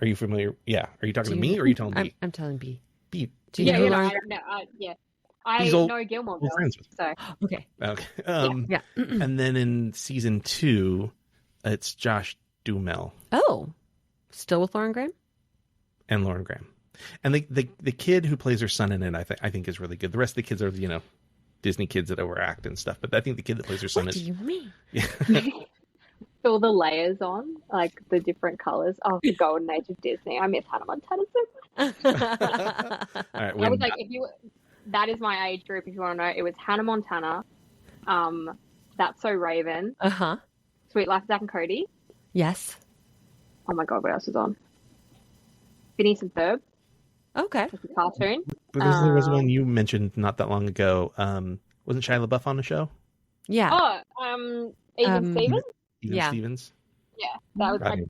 Are you familiar? Yeah. Are you talking to Do me, you- or are you telling me? I'm telling B. B. Do you know Yeah, Lauren? I He's old- know Gilmore old Girls, friends with so Okay. Okay. Yeah. And then in season 2, it's Josh Duhamel Oh. Still with Lauren Graham? and Lauren Graham, and the kid who plays her son in it, I think is really good. The rest of the kids are Disney kids that overact and stuff, but I think the kid that plays her son What do is you mean? all the layers on, like the different colors. Oh, the golden age of Disney. I miss Hannah Montana so much. All right. I was like, that is my age group. If you want to know, it was Hannah Montana, That's So Raven, Uh-huh. Sweet Life of Zack and Cody. Yes. Oh my god, what else is on? Phineas and Ferb. Okay. It's a cartoon. There was one you mentioned not that long ago. Wasn't Shia LaBeouf on the show? Yeah. Even Stevens? Even Yeah. Stevens? Yeah. That was like,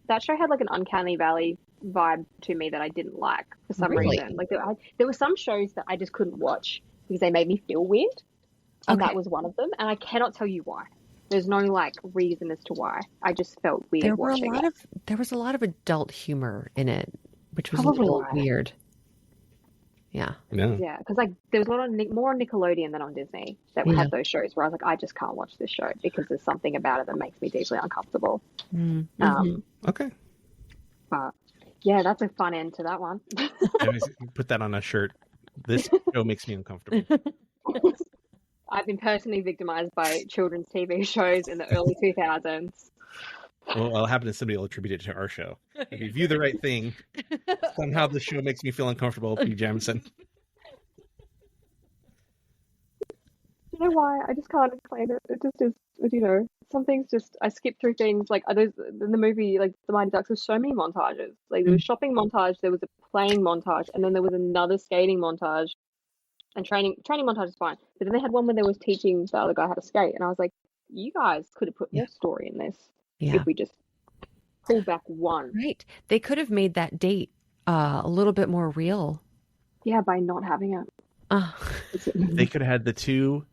that show had like an Uncanny Valley vibe to me that I didn't like for some reason. Like there were some shows that I just couldn't watch because they made me feel weird. And that was one of them. And I cannot tell you why. There's no like reason as to why. I just felt weird watching it. There was a lot of adult humor in it, which was a little weird. Yeah. Yeah, because like there was a lot of more on Nickelodeon than on Disney that would have those shows where I was like, I just can't watch this show because there's something about it that makes me deeply uncomfortable. Okay. But yeah, that's a fun end to that one. Put that on a shirt. This show makes me uncomfortable. I've been personally victimized by children's TV shows in the early 2000s. Well, it'll happen to somebody will attribute it to our show. If you view the right thing, somehow the show makes me feel uncomfortable, Beee Jamieson. You know why? I just can't explain it. It just is, you know, some things just, I skip through things. Like, there's, in the movie, like, The Mighty Ducks, there's so many montages. Like, there was shopping montage, there was a playing montage, and then there was another skating montage. And training montage is fine. But then they had one where they was teaching the other guy how to skate. And I was like, you guys could have put more story in this. Yeah. If we just pull back one. Right. They could have made that date a little bit more real. Yeah, by not having it. They could have had the two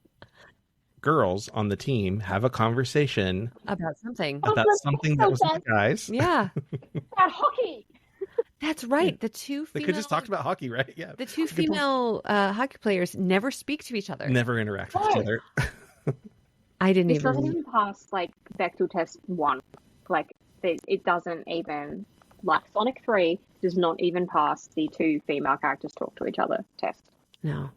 girls on the team have a conversation about something. That was the guys. Yeah. About hockey. That's right. The two female... They could just talk about hockey, right? Yeah. The two female hockey players never speak to each other. Never interact with each other. I didn't This doesn't even pass like Bechdel test 1. Like it doesn't even, like Sonic 3 does not even pass the two female characters talk to each other test. No.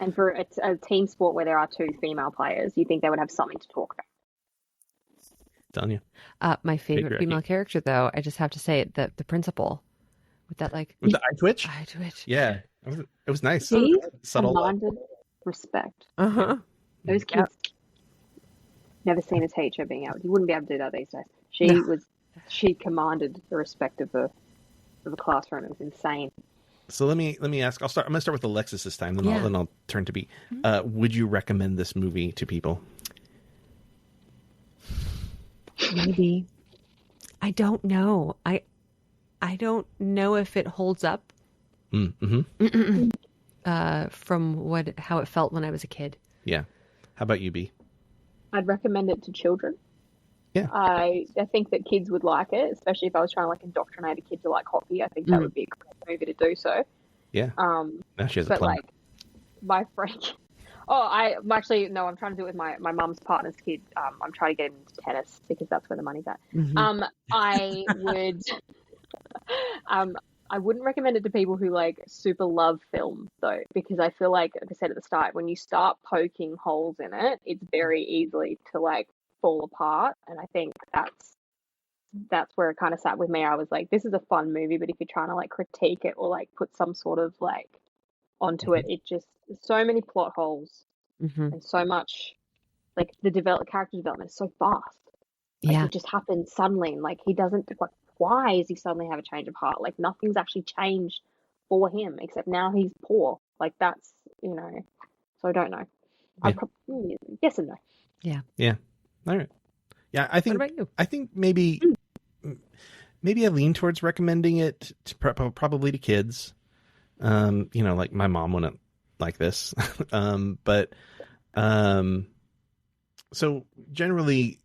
And for a team sport where there are two female players, you think they would have something to talk about. Telling you. My favorite female character, though, I just have to say it, the principal with that like with the eye twitch. Eye twitch. Yeah, it was nice. She Subtle. commanded respect. Those kids. Never seen a teacher being able. You wouldn't be able to do that these days. She commanded the respect of a classroom. It was insane. So let me ask. I'm going to start with Alexis this time, then I'll turn to Beee. Would you recommend this movie to people? Maybe. I don't know. I don't know if it holds up. From how it felt when I was a kid. Yeah. How about you, Beee? I'd recommend it to children. Yeah. I think that kids would like it, especially if I was trying to like indoctrinate a kid to like hockey. I think that would be a great movie to do so. Yeah. Now she has a plan. But like my friend, I'm trying to do it with my mum's partner's kid. I'm trying to get him into tennis because that's where the money's at. I would, I wouldn't recommend it to people who like super love film though, because I feel like I said at the start, when you start poking holes in it, it's very easily to like fall apart. And I think that's where it kind of sat with me. I was like, this is a fun movie, but if you're trying to like critique it or like put some sort of like onto it, it just, so many plot holes and so much like the character development is so fast. Like, it just happens suddenly. And like he doesn't like, why does he suddenly have a change of heart? Like nothing's actually changed for him except now he's poor. Like that's, you know, so I don't know. Yeah. Yes and no. Yeah. Yeah. All right. Yeah, I think. What about you? I think maybe I lean towards recommending it to probably to kids. You know, like my mom wouldn't like this, but so generally,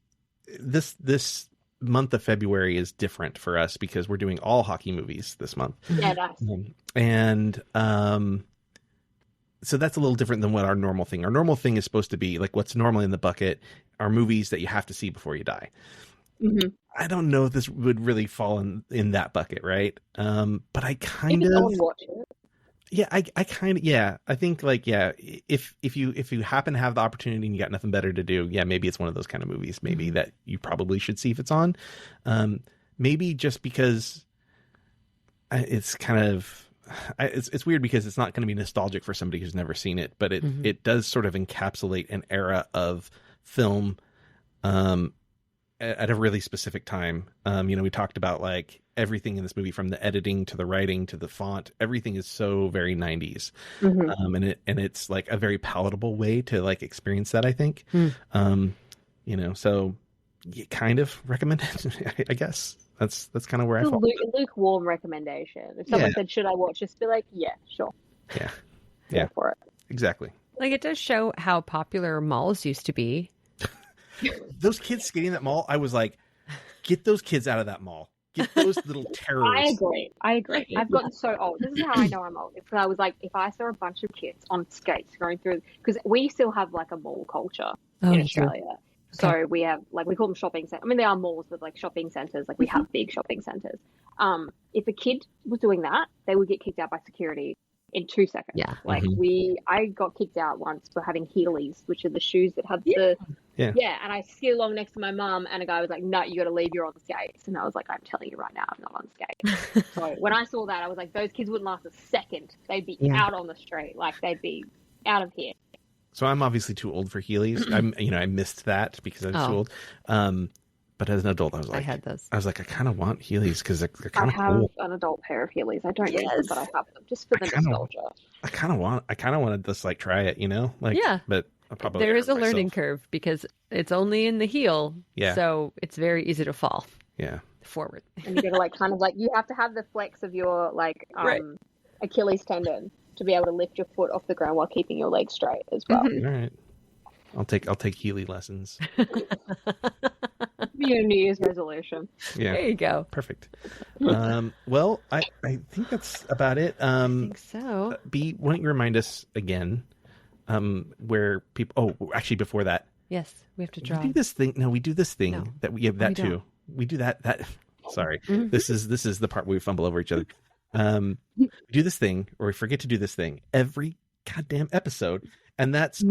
this month of February is different for us because we're doing all hockey movies this month. Yeah, nice. And so that's a little different than what our normal thing. Our normal thing is supposed to be like what's normally in the bucket are movies that you have to see before you die. I don't know if this would really fall in that bucket, right? But I kind of watch it. Yeah, I kind of, yeah. I think like, yeah, if you happen to have the opportunity and you got nothing better to do, yeah, maybe it's one of those kind of movies maybe that you probably should see if it's on. Maybe just because it's kind of, it's weird because it's not going to be nostalgic for somebody who's never seen it, but it does sort of encapsulate an era of film at a really specific time. We talked about like everything in this movie, from the editing to the writing to the font, everything is so very 90s. And it's like a very palatable way to like experience that, I think. So you kind of recommend it, I guess. That's kind of where I fall. Lukewarm recommendation. If someone said, should I watch, just be like, yeah, sure. Yeah. For it. Exactly. Like, it does show how popular malls used to be. Those kids skating in that mall, I was like, get those kids out of that mall. Get those little terrorists. I agree. I've gotten so old. This is how I know I'm old. Because I was like, if I saw a bunch of kids on skates going through, because we still have like a mall culture in Australia. Okay. So we have, like, we call them shopping centers. I mean, they are malls, but like shopping centers. Like, we have big shopping centers. If a kid was doing that, they would get kicked out by security in 2 seconds. Yeah. Like, I got kicked out once for having Heelys, which are the shoes that have and I ski along next to my mum, and a guy was like, no, you got to leave, you're on skates. And I was like, I'm telling you right now, I'm not on skates. So when I saw that, I was like, those kids wouldn't last a second. They'd be out on the street. Like, they'd be out of here. So I'm obviously too old for Heelys. I missed that because I was too old. But as an adult, I was like, I kind of want Heelys because they're kind of cool. I have an adult pair of Heelys. I don't use them, but I have them just for the nostalgia. I kind of want to just like try it, but I'll probably there is a learning curve because it's only in the heel. Yeah. So it's very easy to fall. Yeah. Forward. And you gotta like kind of like, you have to have the flex of your like Achilles tendon to be able to lift your foot off the ground while keeping your legs straight as well. All right. I'll take Heely lessons. Be a New Year's resolution. Yeah. There you go. Perfect. Well, I think that's about it. I think so. Bee, why don't you remind us again where people... Oh, actually, before that. Yes, we have to draw. We do this thing. No, we do this thing that we have that too. Don't. We do that. Sorry. This is the part where we fumble over each other. We do this thing, or we forget to do this thing every goddamn episode. And that's,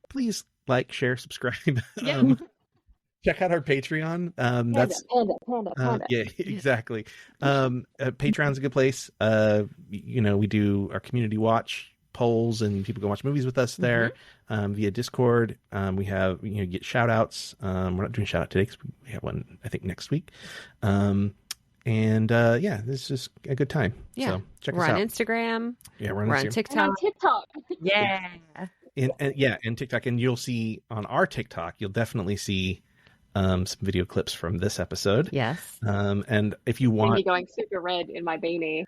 please like, share, subscribe. Check out our Patreon. Panda. Yeah, exactly. Patreon's a good place. We do our community watch polls, and people go watch movies with us there via Discord. We have get shout outs. We're not doing shout out today because we have one I think next week. This is just a good time. Yeah, so check us out. We're on Instagram. Yeah, we're on TikTok. Yeah. And TikTok, and you'll see on our TikTok, you'll definitely see some video clips from this episode. Yes. And if you want, me going super red in my beanie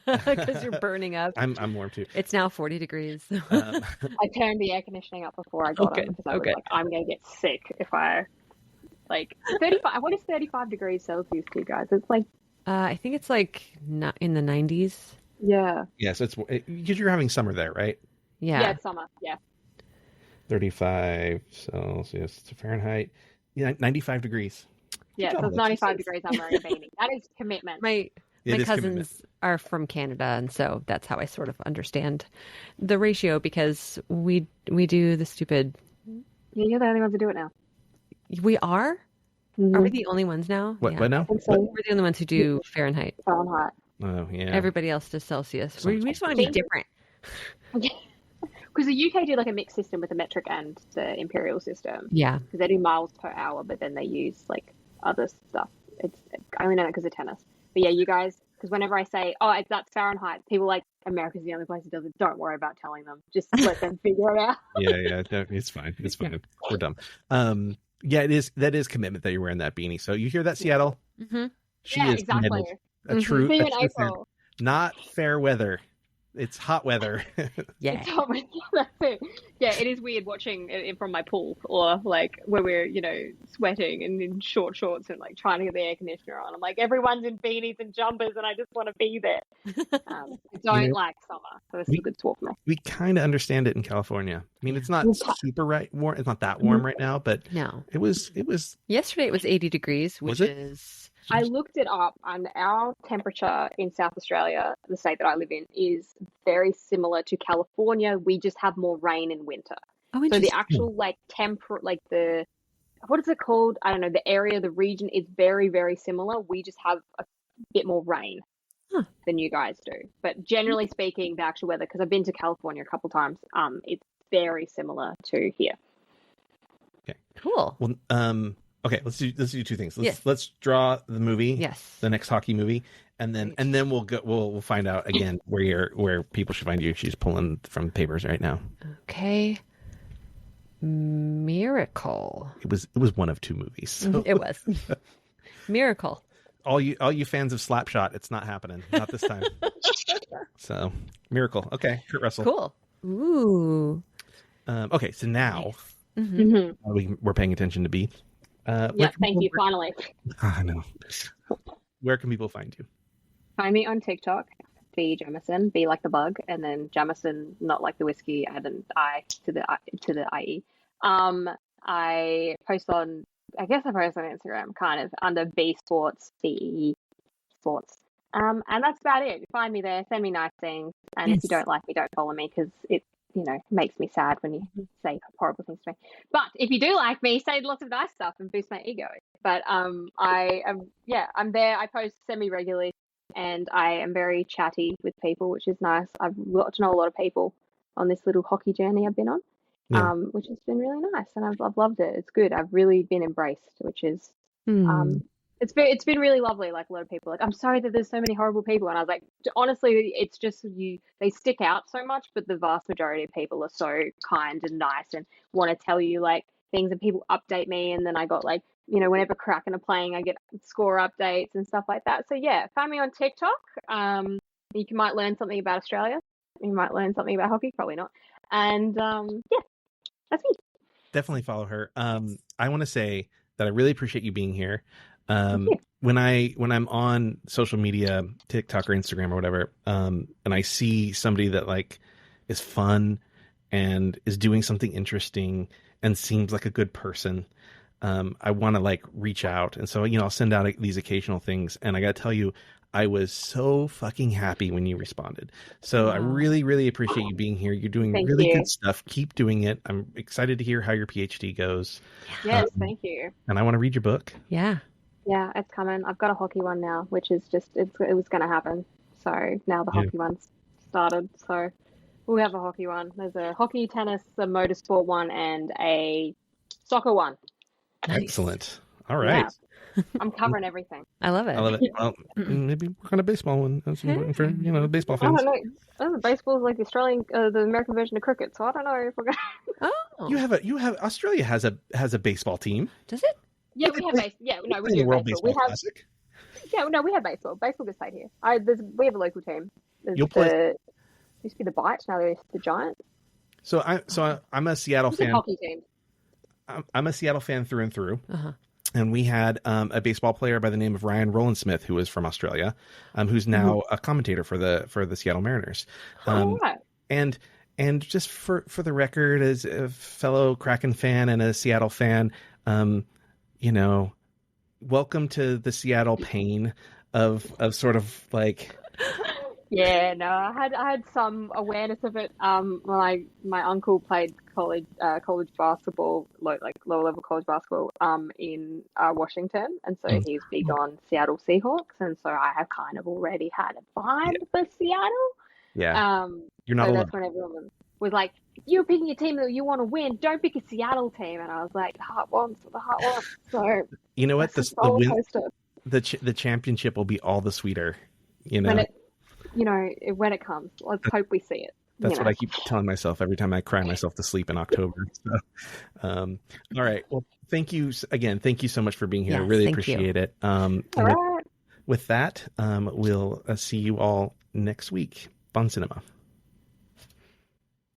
because you're burning up. I'm warm too. It's now 40 degrees. I turned the air conditioning up before I got on because I was like, I'm gonna get sick if I like 35. What is 35 degrees Celsius to you guys? It's like I think it's like not in the 90s. Yeah. Yeah. So it's because you're having summer there, right? Yeah. Yeah, it's summer. Yeah. 35 Celsius to Fahrenheit. Yeah, 95 degrees. Yeah, so it's 95 degrees. I'm wearing a beanie. That is commitment. My cousins are from Canada, and so that's how I sort of understand the ratio because we do the stupid. Yeah, you're the only ones to do it now. We are? Are we the only ones now? What now? So. We're the only ones who do Fahrenheit. Fahrenheit. Oh, yeah. Everybody else does Celsius. We just want to be different. Because the UK do like a mixed system with the metric and the imperial system. Yeah. Because they do miles per hour, but then they use like other stuff. I only know it because of tennis. But yeah, you guys, because whenever I say, that's Fahrenheit, people like, America's the only place that does it. Don't worry about telling them. Just let them figure it out. Yeah, it's fine. It's fine. We're dumb. That is commitment that you're wearing that beanie. So you hear that, Seattle? Mm-hmm. She is exactly. A true, See you in April. Not fair weather. It's hot weather. Yeah. It's hot weather. That's it. Yeah, it is weird watching it from my pool or like where we're, sweating and in short shorts and like trying to get the air conditioner on. I'm like, everyone's in beanies and jumpers and I just want to be there. I don't like summer. So this is a good swap for me. We kind of understand it in California. I mean, it's not super warm. It's not that warm right now, but no, it was. Yesterday it was 80 degrees, which is... I looked it up, and our temperature in South Australia, the state that I live in, is very similar to California. We just have more rain in winter. Oh, so the actual what is it called? I don't know. The area, the region is very, very similar. We just have a bit more rain than you guys do. But generally speaking, the actual weather, because I've been to California a couple times, it's very similar to here. Okay, cool. Well, Okay, let's do two things. Yes. Let's draw the movie. Yes. The next hockey movie, and then we'll find out again where people should find you. She's pulling from papers right now. Okay. Miracle. It was one of two movies. So. It was. Miracle. All you fans of Slapshot, it's not happening. Not this time. So, Miracle. Okay, Kurt Russell. Cool. Ooh. Okay, so now Nice. Mm-hmm. we're paying attention to Bee. Yeah, thank you. Finally. I know. Where can people find you? Find me on TikTok, Beee Jamieson, Be like the bug, and then Jamieson, not like the whiskey, add an I to the IE. I post on Instagram, kind of under Bee Sports, BE Sports. And that's about it. Find me there, send me nice things, and if you don't like me, don't follow me because it makes me sad when you say horrible things to me. But if you do like me, say lots of nice stuff and boost my ego. But I'm there. I post semi-regularly and I am very chatty with people, which is nice. I've got to know a lot of people on this little hockey journey I've been on, which has been really nice. And I've loved it. It's good. I've really been embraced, which is it's been really lovely. Like a lot of people are like, I'm sorry that there's so many horrible people. And I was like, honestly, it's just they stick out so much, but the vast majority of people are so kind and nice and want to tell you like things, and people update me. And then I got like, whenever Kraken are playing, I get score updates and stuff like that. So yeah, find me on TikTok. You might learn something about Australia. You might learn something about hockey, probably not. And yeah, that's me. Definitely follow her. I want to say that I really appreciate you being here. When I'm on social media, TikTok or Instagram or whatever, and I see somebody that like is fun and is doing something interesting and seems like a good person, I want to like reach out. And so, I'll send out these occasional things, and I got to tell you, I was so fucking happy when you responded. So I really, really appreciate you being here. You're doing really good stuff. Keep doing it. I'm excited to hear how your PhD goes. Yes, thank you. And I want to read your book. Yeah. Yeah, it's coming. I've got a hockey one now, which is it was going to happen. So now the hockey one's started. So we have a hockey one. There's a hockey, tennis, a motorsport one, and a soccer one. Nice. Excellent. All right. Yeah. I'm covering everything. I love it. Well, maybe work on a baseball one. That's important for baseball fans. I don't know. Baseball is like the American version of cricket. So I don't know if we're gonna. Oh. Australia has a baseball team. Does it? Yeah, we have baseball. Yeah, no, we do World baseball. Classic. Yeah, no, we have baseball. Baseball gets played here. We have a local team. You'll play. Used to be the Bites, now there's the Giants. So I'm a Seattle fan. Hockey team. I'm a Seattle fan through and through. Uh-huh. And we had a baseball player by the name of Ryan Rowland-Smith, who is from Australia, who's now a commentator for the Seattle Mariners. Right. And just for the record, as a fellow Kraken fan and a Seattle fan, welcome to the Seattle pain of sort of like. Yeah, no, I had some awareness of it. When my uncle played college basketball, lower level college basketball, in Washington, and so he's big on Seattle Seahawks, and so I have kind of already had a vibe for Seattle. Yeah. You're not alone. That's when everyone was like, "You're picking a team that you want to win. Don't pick a Seattle team." And I was like, "The heart wants what the heart wants." So you know what? The championship will be all the sweeter. When it comes, let's hope we see it. That's what I keep telling myself every time I cry myself to sleep in October. So, all right. Well, thank you again. Thank you so much for being here. Yes, I really appreciate it. All right. With that, we'll see you all next week. Bon cinema.